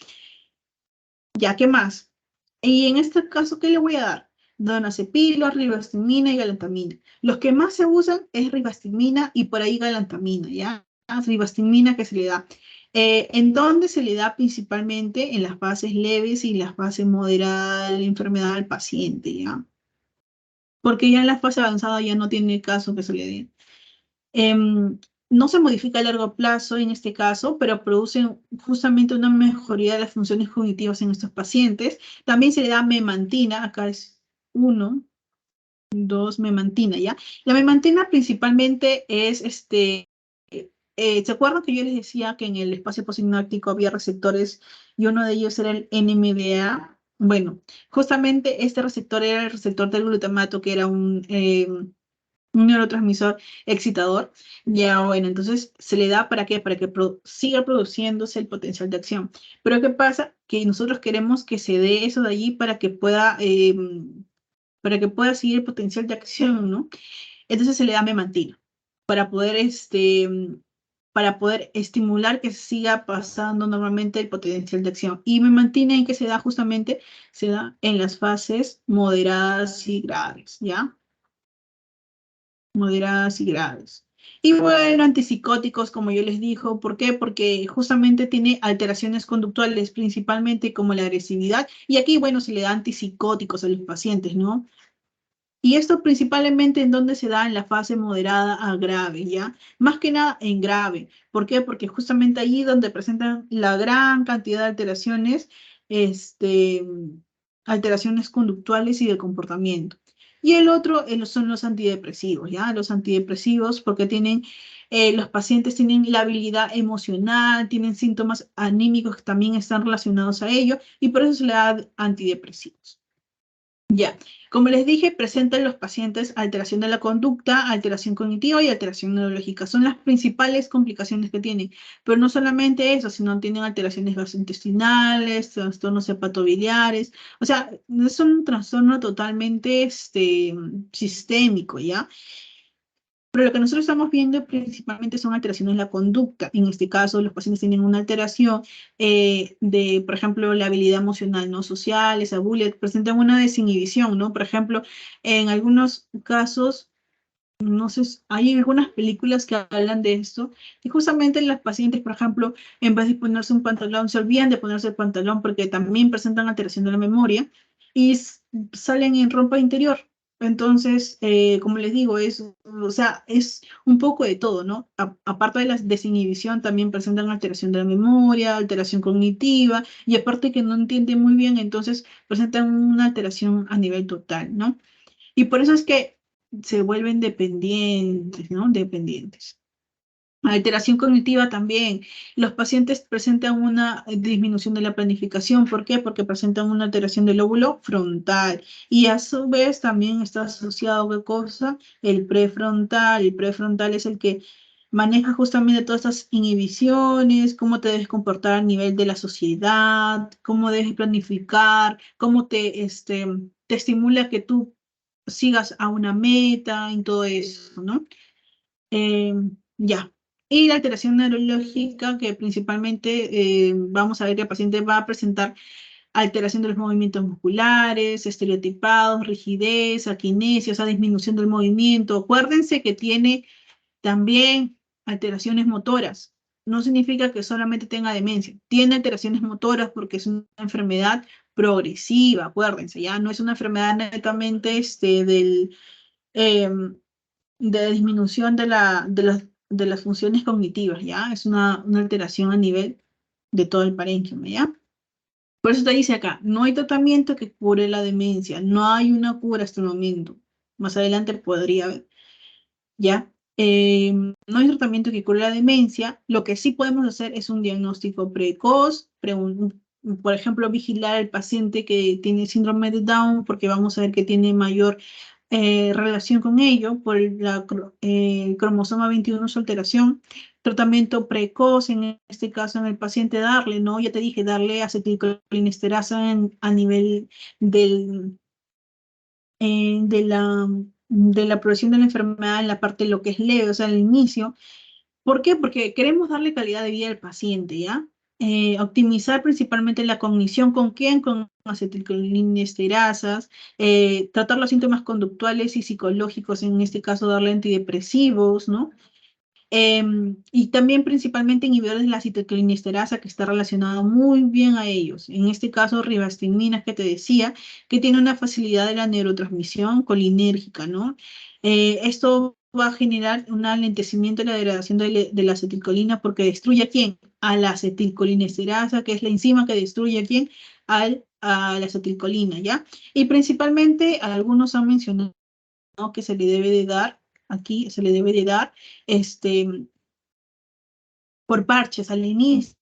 A: ¿Ya qué más? Y en este caso, ¿qué le voy a dar? Donazepilo, ribastimina y galantamina. Los que más se usan es ribastimina y por ahí galantamina, ¿ya? Ribastimina que se le da. ¿En dónde se le da principalmente? En las fases leves y las fases moderadas de la enfermedad al paciente, ¿ya? Porque ya en la fase avanzada ya no tiene caso que se le dé. Em, no se modifica a largo plazo en este caso, pero produce justamente una mejoría de las funciones cognitivas en estos pacientes. También se le da memantina, acá es uno, dos, memantina, ¿ya? La memantina principalmente es ¿se acuerdan que yo les decía que en el espacio postsináptico había receptores y uno de ellos era el NMDA? Bueno, justamente este receptor era el receptor del glutamato, que era un neurotransmisor excitador. Ya, bueno, entonces se le da ¿para qué? Para que siga produciéndose el potencial de acción. Pero ¿qué pasa? Que nosotros queremos que se dé eso de allí para que pueda seguir el potencial de acción, ¿no? Entonces se le da memantina para poder, para poder estimular que siga pasando normalmente el potencial de acción. Y memantina en que se da justamente, se da en las fases moderadas y graves, ¿ya? Moderadas y graves. Y bueno, antipsicóticos, como yo les digo, ¿por qué? Porque justamente tiene alteraciones conductuales, principalmente como la agresividad, y aquí, bueno, se le da antipsicóticos a los pacientes, ¿no? Y esto principalmente en donde se da en la fase moderada a grave, ¿ya? Más que nada en grave. ¿Por qué? Porque justamente allí donde presentan la gran cantidad de alteraciones, alteraciones conductuales y de comportamiento. Y el otro son los antidepresivos, ¿ya? Los antidepresivos porque los pacientes tienen la habilidad emocional, tienen síntomas anímicos que también están relacionados a ello y por eso se le da antidepresivos. Ya, como les dije, presentan los pacientes alteración de la conducta, alteración cognitiva y alteración neurológica. Son las principales complicaciones que tienen. Pero no solamente eso, sino tienen alteraciones gastrointestinales, trastornos hepatobiliares. O sea, es un trastorno totalmente sistémico, ¿ya? Pero lo que nosotros estamos viendo principalmente son alteraciones en la conducta. En este caso, los pacientes tienen una alteración de, por ejemplo, la habilidad emocional no social, esa bullying, presentan una desinhibición, ¿no? Por ejemplo, en algunos casos, no sé, hay algunas películas que hablan de esto, y justamente las pacientes, por ejemplo, en vez de ponerse un pantalón, se olvidan de ponerse el pantalón porque también presentan alteración de la memoria y salen en ropa interior. Entonces, como les digo, o sea, es un poco de todo, ¿no? Aparte de la desinhibición, también presentan alteración de la memoria, alteración cognitiva, y aparte que no entienden muy bien, entonces presentan una alteración a nivel total, ¿no? Y por eso es que se vuelven dependientes, ¿no? Dependientes. Alteración cognitiva también. Los pacientes presentan una disminución de la planificación. ¿Por qué? Porque presentan una alteración del lóbulo frontal. Y a su vez también está asociado, ¿qué cosa? El prefrontal. El prefrontal es el que maneja justamente todas estas inhibiciones, cómo te debes comportar a nivel de la sociedad, cómo debes planificar, cómo te estimula que tú sigas a una meta y todo eso, ¿no? Eh, ya. Y la alteración neurológica, que principalmente vamos a ver que el paciente va a presentar alteración de los movimientos musculares, estereotipados, rigidez, aquinesia, o sea, disminución del movimiento. Acuérdense que tiene también alteraciones motoras. No significa que solamente tenga demencia. Tiene alteraciones motoras porque es una enfermedad progresiva, acuérdense, ya no es una enfermedad netamente em, de disminución de las funciones cognitivas, ¿ya? Es una alteración a nivel de todo el parénquima, ¿ya? Por eso te dice acá, no hay tratamiento que cure la demencia, no hay una cura hasta el momento. Más adelante podría haber, ¿ya? No hay tratamiento que cure la demencia. Lo que sí podemos hacer es un diagnóstico precoz, por ejemplo, vigilar al paciente que tiene síndrome de Down, porque vamos a ver que tiene mayor relación con ello por cromosoma 21 su alteración. Tratamiento precoz, en este caso en el paciente darle, ¿no? Ya te dije, darle acetilcolinesterasa a nivel del, de la progresión de la enfermedad en la parte de lo que es leve, o sea, al inicio. ¿Por qué? Porque queremos darle calidad de vida al paciente, ¿ya? Optimizar principalmente la cognición, ¿con quién? Con acetilcolinesterasas, tratar los síntomas conductuales y psicológicos, en este caso darle antidepresivos, ¿no? Y también principalmente inhibidores de la acetilcolinesterasa que está relacionado muy bien a ellos. En este caso, ribastigmina, que te decía, que tiene una facilidad de la neurotransmisión colinérgica, ¿no? Esto va a generar un alentecimiento de la degradación de la acetilcolina porque destruye a quién? A la acetilcolinesterasa, que es la enzima que destruye a quién? A la acetilcolina, ¿ya? Y principalmente algunos han mencionado que se le debe de dar, aquí se le debe de dar, por parches al inicio,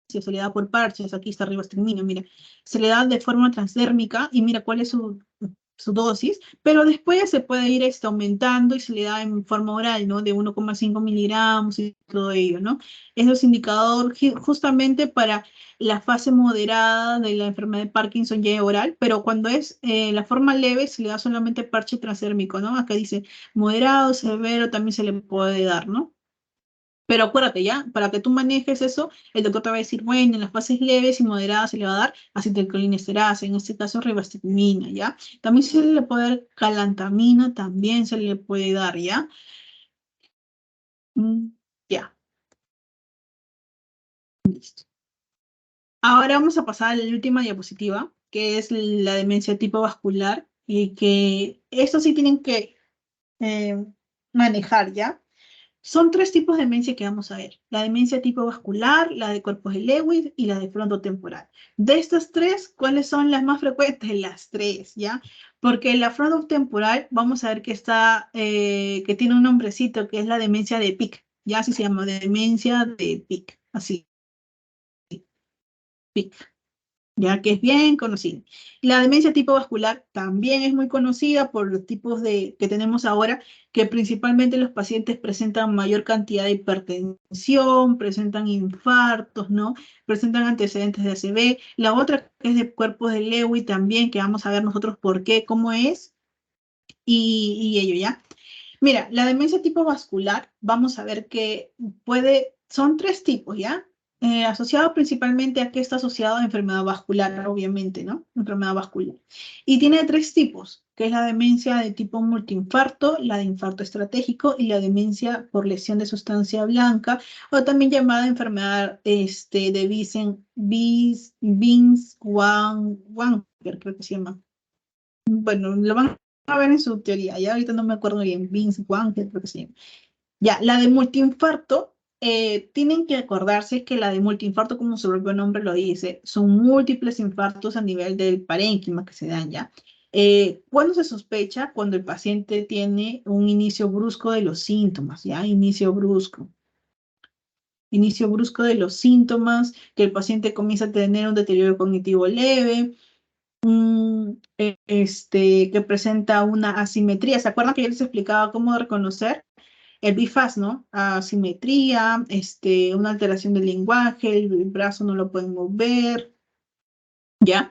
A: se le da por parches, aquí está arriba ribastrimina, mira, se le da de forma transdérmica y mira cuál es su dosis, pero después se puede ir aumentando y se le da en forma oral, ¿no? De 1,5 miligramos y todo ello, ¿no? Eso es indicador justamente para la fase moderada de la enfermedad de Parkinson ya oral, pero cuando es la forma leve se le da solamente parche transdérmico, ¿no? Acá dice moderado, severo, también se le puede dar, ¿no? Pero acuérdate ya, para que tú manejes eso, el doctor te va a decir, bueno, en las fases leves y moderadas se le va a dar acetilcolinesterasa, en este caso ribastigmina, ¿ya? También se le puede dar galantamina, también se le puede dar, ¿ya? Ya, listo. Ahora vamos a pasar a la última diapositiva, que es la demencia tipo vascular, y que esto sí tienen que eh, manejar, ¿ya? Son tres tipos de demencia que vamos a ver. La demencia tipo vascular, la de cuerpos de Lewy y la de frontotemporal. De estas tres, ¿cuáles son las más frecuentes? Las tres, ¿ya? Porque la frontotemporal, vamos a ver que está, que tiene un nombrecito, que es la demencia de Pick. Ya así se llama, demencia de Pick. Así, Pick, ya que es bien conocida. La demencia tipo vascular también es muy conocida por los tipos que tenemos ahora, que principalmente los pacientes presentan mayor cantidad de hipertensión, presentan infartos, ¿no? Presentan antecedentes de ACV. La otra es de cuerpos de Lewy también, que vamos a ver nosotros por qué, cómo es y ello, ¿ya? Mira, la demencia tipo vascular, vamos a ver que son tres tipos, ¿ya? Asociado principalmente a que está asociado a enfermedad vascular, obviamente, ¿no? Enfermedad vascular. Y tiene tres tipos, que es la demencia de tipo multiinfarto, la de infarto estratégico y la demencia por lesión de sustancia blanca, o también llamada enfermedad de Binswanger, creo que se llama. Bueno, lo van a ver en su teoría, ya ahorita no me acuerdo bien, Binswanger, creo que se llama. Ya, la de multiinfarto, tienen que acordarse que la de multiinfarto, como su propio nombre lo dice, son múltiples infartos a nivel del parénquima que se dan ya. ¿Cuándo se sospecha? Cuando el paciente tiene un inicio brusco de los síntomas, ¿ya? Inicio brusco. Inicio brusco de los síntomas, que el paciente comienza a tener un deterioro cognitivo leve, que presenta una asimetría. ¿Se acuerdan que yo les explicaba cómo reconocer? El bifaz, ¿no? Asimetría, una alteración del lenguaje, el brazo no lo pueden mover, ¿ya?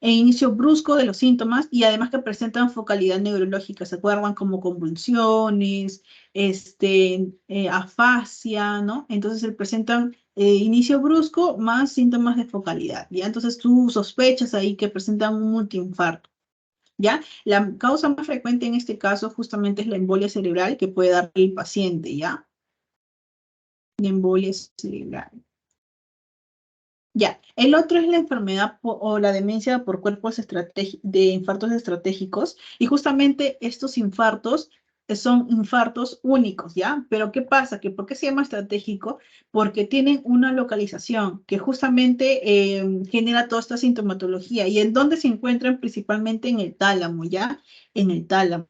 A: E inicio brusco de los síntomas y además que presentan focalidad neurológica, ¿se acuerdan? Como convulsiones, afasia, ¿no? Entonces se presentan inicio brusco más síntomas de focalidad, ¿ya? Entonces tú sospechas ahí que presentan un multiinfarto. ¿Ya? La causa más frecuente en este caso justamente es la embolia cerebral que puede dar el paciente, ¿ya? La embolia cerebral. Ya, el otro es la enfermedad o la demencia por cuerpos de infartos estratégicos y justamente estos infartos son infartos únicos, ¿ya? Pero ¿qué pasa? ¿Por qué se llama estratégico? Porque tienen una localización que justamente genera toda esta sintomatología y en dónde se encuentran principalmente en el tálamo, ¿ya? En el tálamo.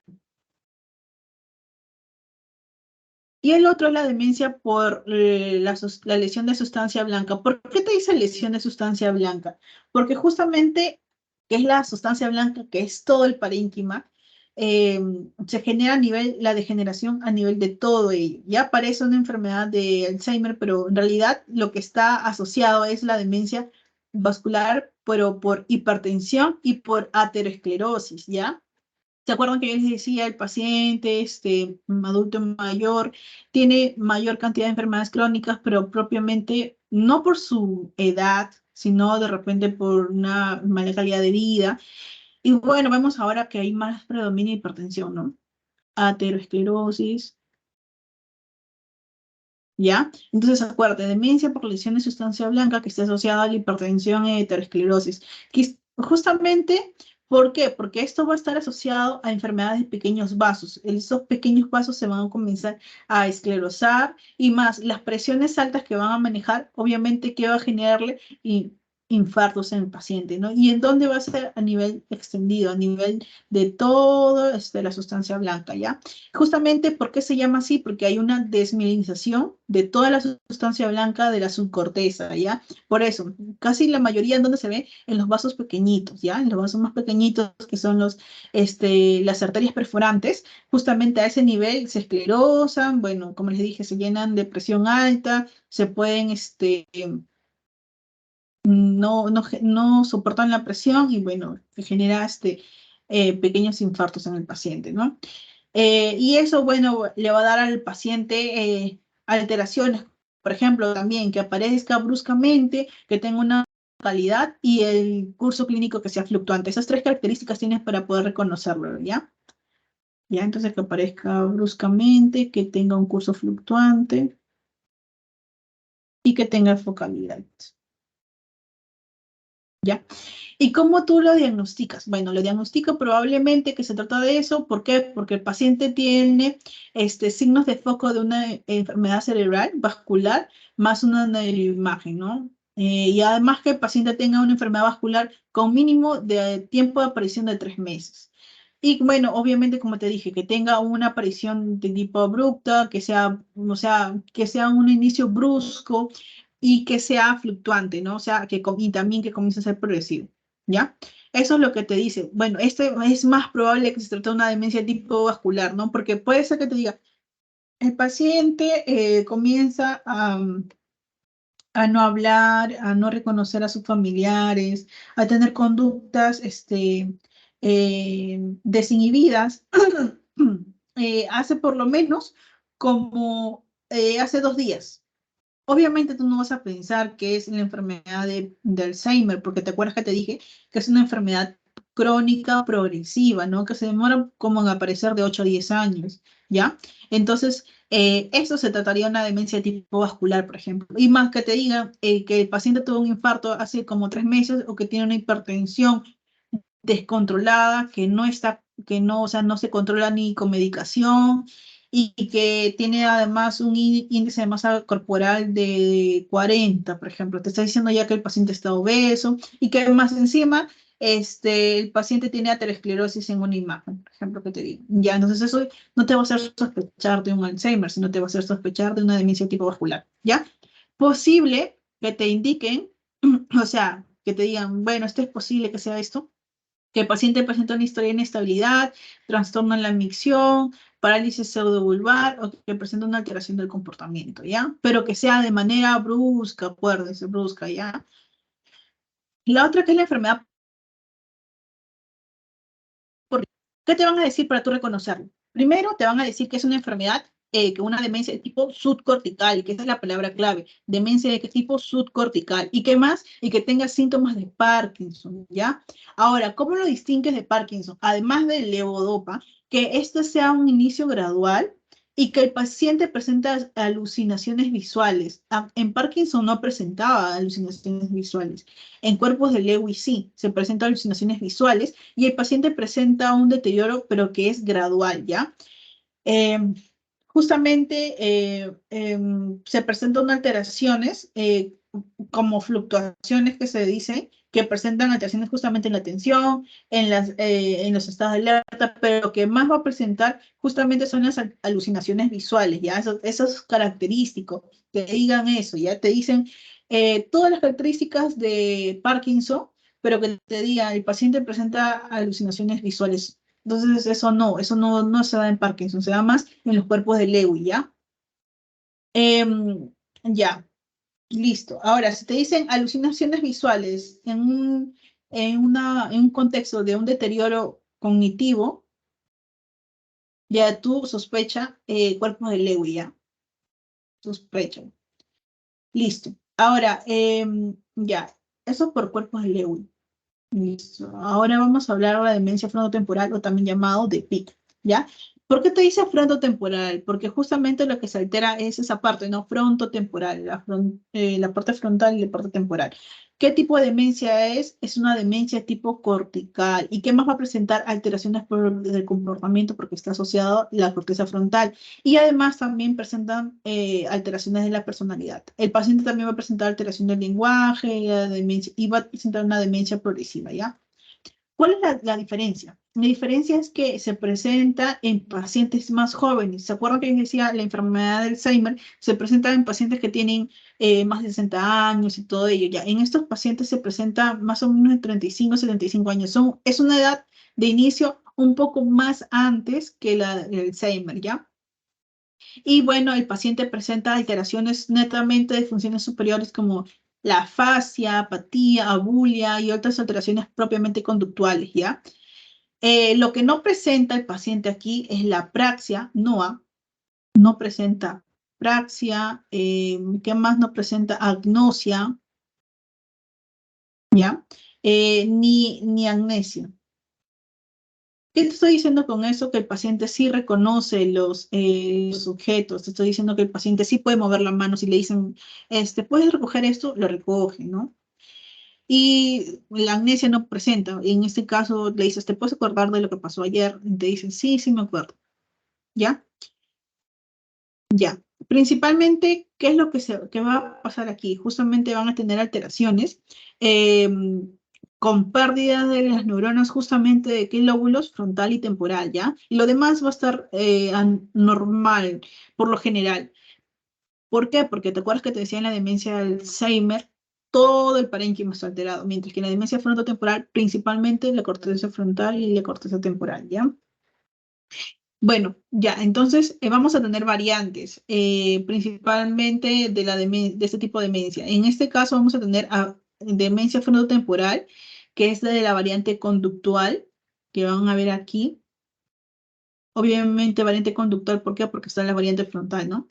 A: Y el otro es la demencia por la lesión de sustancia blanca. ¿Por qué te dice lesión de sustancia blanca? Porque justamente, que es la sustancia blanca, que es todo el parénquima, eh, se genera la degeneración a nivel de todo ello. Ya parece una enfermedad de Alzheimer, pero en realidad lo que está asociado es la demencia vascular, pero por hipertensión y por aterosclerosis, ¿ya? ¿Se acuerdan que yo les decía, el paciente, adulto mayor, tiene mayor cantidad de enfermedades crónicas, pero propiamente no por su edad, sino de repente por una mala calidad de vida? Y bueno, vemos ahora que hay más predominio de hipertensión, ¿no? Aterosclerosis, ¿ya? Entonces, acuérdate, demencia por lesión de sustancia blanca que está asociada a la hipertensión y aterosclerosis. Justamente, ¿por qué? Porque esto va a estar asociado a enfermedades de pequeños vasos. Esos pequeños vasos se van a comenzar a esclerosar y más las presiones altas que van a manejar, obviamente, que va a generarle infartos en el paciente, ¿no? ¿Y en dónde va a ser? A nivel extendido, a nivel de todo la sustancia blanca, ¿ya? Justamente, ¿por qué se llama así? Porque hay una desmielinización de toda la sustancia blanca de la subcorteza, ¿ya? Por eso, casi la mayoría en donde se ve en los vasos pequeñitos, ¿ya? En los vasos más pequeñitos que son las arterias perforantes, justamente a ese nivel se esclerosan, bueno, como les dije, se llenan de presión alta, se pueden, no soportan la presión y bueno, se genera pequeños infartos en el paciente, ¿no? Y eso, bueno, le va a dar al paciente alteraciones, por ejemplo, también que aparezca bruscamente, que tenga una calidad y el curso clínico que sea fluctuante. Esas tres características tienes para poder reconocerlo, ¿ya? Ya, entonces que aparezca bruscamente, que tenga un curso fluctuante y que tenga focalidad. ¿ya? ¿Y cómo tú lo diagnosticas? Bueno, lo diagnostica probablemente que se trata de eso. ¿Por qué? Porque el paciente tiene signos de foco de una enfermedad cerebral vascular más una neuroimagen, ¿no? Y además que el paciente tenga una enfermedad vascular con mínimo de tiempo de aparición de 3 meses. Y bueno, obviamente, como te dije, que tenga una aparición de tipo abrupta, que sea, o sea, que sea un inicio brusco y que sea fluctuante, ¿no? O sea, y también que comience a ser progresivo, ¿ya? Eso es lo que te dice. Bueno, este es más probable que se trate de una demencia tipo vascular, ¿no? Porque puede ser que te diga, el paciente comienza a no hablar, a no reconocer a sus familiares, a tener conductas desinhibidas, hace por lo menos como hace 2 días. Obviamente tú no vas a pensar que es la enfermedad de Alzheimer, porque te acuerdas que te dije que es una enfermedad crónica progresiva, ¿no? Que se demora como en aparecer de 8 a 10 años, ¿ya? Entonces, eso se trataría de una demencia tipo vascular, por ejemplo. Y más que te diga que el paciente tuvo un infarto hace como 3 meses o que tiene una hipertensión descontrolada, que no, o sea, no se controla ni con medicación y que tiene además un índice de masa corporal de 40, por ejemplo. Te está diciendo ya que el paciente está obeso y que más encima el paciente tiene aterosclerosis en una imagen, por ejemplo, que te digo. Ya, entonces eso no te va a hacer sospechar de un Alzheimer, sino te va a hacer sospechar de una demencia tipo vascular, ¿ya? Posible que te indiquen, o sea, que te digan, bueno, esto es posible que sea esto, que el paciente presenta una historia de inestabilidad, trastorno en la micción, parálisis pseudovulvar o que presenta una alteración del comportamiento, ¿ya? Pero que sea de manera brusca, acuérdense, brusca, ¿ya? La otra que es la enfermedad. ¿Qué te van a decir para tú reconocerlo? Primero, te van a decir que es una enfermedad, que una demencia de tipo subcortical, que esa es la palabra clave, demencia de tipo subcortical. ¿Y qué más? Y que tenga síntomas de Parkinson, ¿ya? Ahora, ¿cómo lo distingues de Parkinson? Además del levodopa, que esto sea un inicio gradual y que el paciente presenta alucinaciones visuales. En Parkinson no presentaba alucinaciones visuales. En cuerpos de Lewy sí, se presentan alucinaciones visuales y el paciente presenta un deterioro, pero que es gradual, ¿ya? Eh, Justamente se presentan alteraciones como fluctuaciones que se dicen que presentan alteraciones justamente en la atención, en los estados de alerta, pero lo que más va a presentar justamente son las alucinaciones visuales, ¿ya? Eso es característico, que digan eso, ¿ya? Te dicen todas las características de Parkinson, pero que te diga, el paciente presenta alucinaciones visuales. Entonces, no se da en Parkinson, se da más en los cuerpos de Lewy, ¿ya? Ya, listo. Ahora, si te dicen alucinaciones visuales en un contexto de un deterioro cognitivo, ya tú sospecha cuerpos de Lewy, ¿ya? Sospecha. Listo. Ahora, ya, eso por cuerpos de Lewy. Listo. Ahora vamos a hablar de la demencia frontotemporal o también llamado de PIC, ¿ya? ¿Por qué te dice frontotemporal? Porque justamente lo que se altera es esa parte, ¿no? Frontotemporal, la parte frontal y la parte temporal. ¿Qué tipo de demencia es? Es una demencia tipo cortical. ¿Y qué más va a presentar? Alteraciones del comportamiento porque está asociado a la corteza frontal. Y además también presentan alteraciones de la personalidad. El paciente también va a presentar alteración del lenguaje y va a presentar una demencia progresiva, ¿ya? ¿Cuál es la diferencia? La diferencia es que se presenta en pacientes más jóvenes. ¿Se acuerdan que les decía la enfermedad de Alzheimer? Se presenta en pacientes que tienen más de 60 años y todo ello. Ya, en estos pacientes se presenta más o menos de 35 a 75 años. Es una edad de inicio un poco más antes que la del Alzheimer, ¿ya? Y bueno, el paciente presenta alteraciones netamente de funciones superiores como la afasia, apatía, abulia y otras alteraciones propiamente conductuales, ¿ya? Lo que no presenta el paciente aquí es la praxia, NOA, no presenta praxia, ¿qué más no presenta? Agnosia, ¿ya? Ni amnesia. ¿Qué te estoy diciendo con eso? Que el paciente sí reconoce los objetos. Te estoy diciendo que el paciente sí puede mover la mano. Si le dicen, ¿puedes recoger esto? Lo recoge, ¿no? y la amnesia no presenta. En este caso le dices, ¿te puedes acordar de lo que pasó ayer? Y te dicen, sí, sí me acuerdo. ¿Ya? Ya. Principalmente, ¿qué es lo que va a pasar aquí? Justamente van a tener alteraciones eh, con pérdidas de las neuronas justamente de qué lóbulos, frontal y temporal, ¿ya? Y lo demás va a estar normal, por lo general. ¿Por qué? Porque te acuerdas que te decía en la demencia de Alzheimer, todo el parénquima está alterado, mientras que en la demencia frontotemporal, principalmente la corteza frontal y la corteza temporal, ¿ya? Bueno, ya, entonces vamos a tener variantes, principalmente de este tipo de demencia. En este caso vamos a tener demencia frontotemporal, que es la de la variante conductual, que van a ver aquí. Obviamente variante conductual, ¿por qué? Porque está en la variante frontal, ¿no?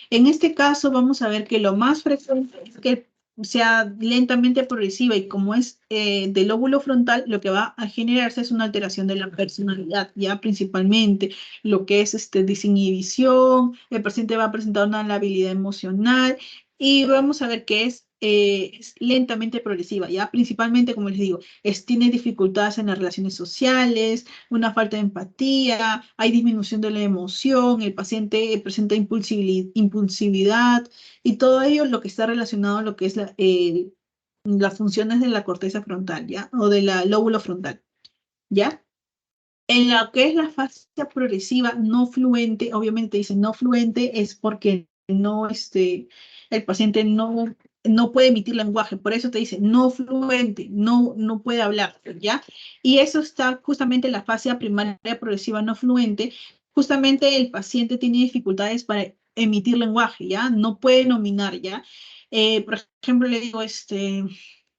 A: En este caso vamos a ver que lo más frecuente es que sea lentamente progresiva y como es del lóbulo frontal, lo que va a generarse es una alteración de la personalidad, ya principalmente lo que es desinhibición, el paciente va a presentar una labilidad emocional y vamos a ver que es lentamente progresiva, ya principalmente, como les digo, tiene dificultades en las relaciones sociales, una falta de empatía, hay disminución de la emoción, el paciente presenta impulsividad y todo ello lo que está relacionado a lo que es las funciones de la corteza frontal, ¿ya? O de la lóbulo frontal, ¿ya? En lo que es la fase progresiva no fluente, obviamente dice no fluente es porque no, el paciente no puede emitir lenguaje, por eso te dice no fluente, no puede hablar, ¿ya? Y eso está justamente en la fase primaria progresiva no fluente, justamente el paciente tiene dificultades para emitir lenguaje, ¿ya? No puede nominar, ¿ya? Por ejemplo, le digo,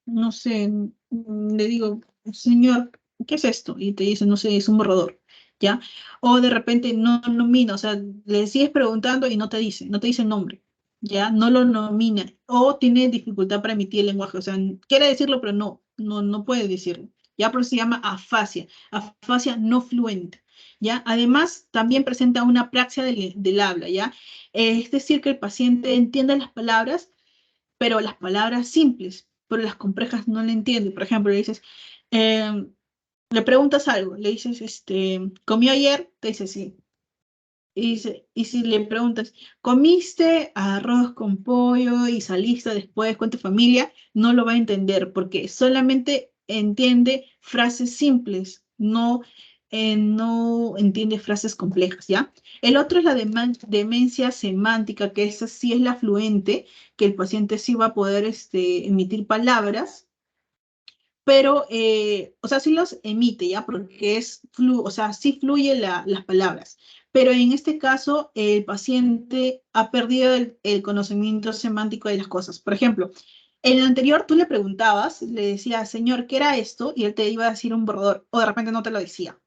A: no sé, le digo, señor, ¿qué es esto? Y te dice, no sé, es un borrador, ¿ya? O de repente no nomina, o sea, le sigues preguntando y no te dice el nombre, ¿ya? No lo nomina, o tiene dificultad para emitir el lenguaje, o sea, quiere decirlo, pero no puede decirlo, ¿ya? Por eso se llama afasia no fluente, ¿ya? Además, también presenta una apraxia del habla, ¿ya? Es decir, que el paciente entiende las palabras, pero las palabras simples, pero las complejas no le entiende. Por ejemplo, le dices, eh, le preguntas algo, le dices, ¿comió ayer? Te dice sí. Y si le preguntas, ¿comiste arroz con pollo y saliste después con tu familia? No lo va a entender porque solamente entiende frases simples, no entiende frases complejas, ¿ya? El otro es la demencia semántica, que esa sí es la fluente, que el paciente sí va a poder emitir palabras, pero, o sea, sí los emite, ¿ya? Porque o sea, sí fluye las palabras. Pero en este caso, el paciente ha perdido el conocimiento semántico de las cosas. Por ejemplo, en el anterior tú le preguntabas, le decías, señor, ¿qué era esto? Y él te iba a decir un borrador, o de repente no te lo decía.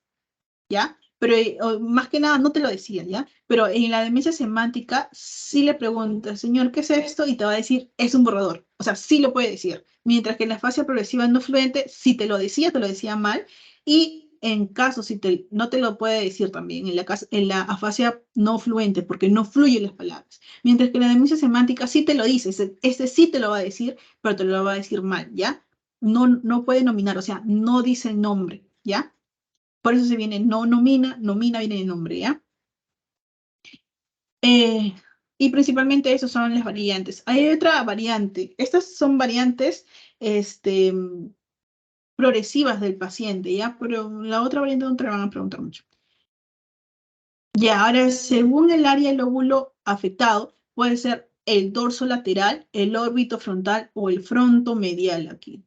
A: ¿Ya? Pero más que nada no te lo decía, ¿ya? Pero en la demencia semántica sí le preguntas, señor, ¿qué es esto? Y te va a decir, es un borrador. O sea, sí lo puede decir. Mientras que en la fase progresiva no fluente, si te lo decía mal. Y en caso, si no te lo puede decir también, en la afasia no fluente, porque no fluyen las palabras. Mientras que en la demencia semántica sí te lo dice, este sí te lo va a decir, pero te lo va a decir mal, ¿ya? No puede nominar, o sea, no dice el nombre, ¿ya? Por eso se viene no nomina, nomina viene de nombre, ¿ya? Eh, y principalmente esas son las variantes. Hay otra variante. Estas son variantes este, progresivas del paciente, ¿ya? Pero la otra variante no te la van a preguntar mucho. Ya, ahora, según el área del lóbulo afectado, puede ser el dorso lateral, el órbito frontal o el fronto medial aquí.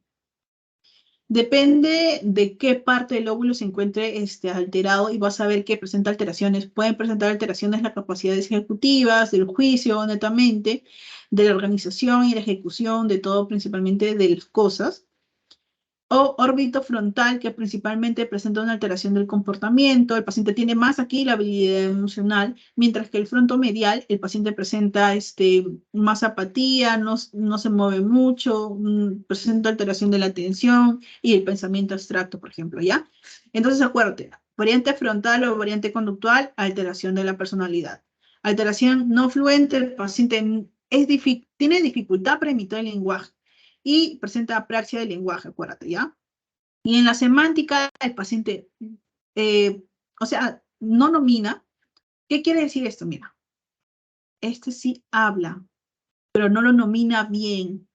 A: Depende de qué parte del lóbulo se encuentre alterado y vas a ver que presenta alteraciones. Pueden presentar alteraciones en las capacidades ejecutivas, del juicio, netamente, de la organización y la ejecución de todo, principalmente de las cosas. O órbito frontal, que principalmente presenta una alteración del comportamiento. El paciente tiene más aquí la habilidad emocional, mientras que el fronto medial, el paciente presenta más apatía, no se mueve mucho, presenta alteración de la atención y el pensamiento abstracto, por ejemplo, ¿ya? Entonces, acuérdate, variante frontal o variante conductual, alteración de la personalidad. Alteración no fluente, el paciente tiene dificultad para emitir el lenguaje. y presenta apraxia del lenguaje, acuérdate, ¿ya? Y en la semántica, el paciente, o sea, no nomina. ¿Qué quiere decir esto? Mira, este sí habla, pero no lo nomina bien,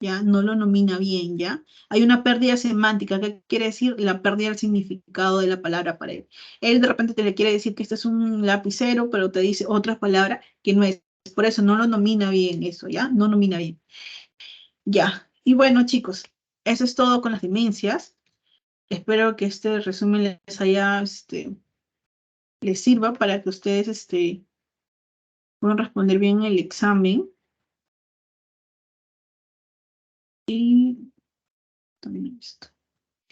A: ¿ya? No lo nomina bien, ¿ya? Hay una pérdida semántica. ¿Qué quiere decir? La pérdida del significado de la palabra para él. Él de repente te le quiere decir que este es un lapicero, pero te dice otra palabra que no es. Por eso no lo nomina bien eso, ¿ya? No nomina bien. Ya. Y bueno, chicos, eso es todo con las demencias. Espero que este resumen les haya, les sirva para que ustedes, puedan responder bien el examen. Y también esto.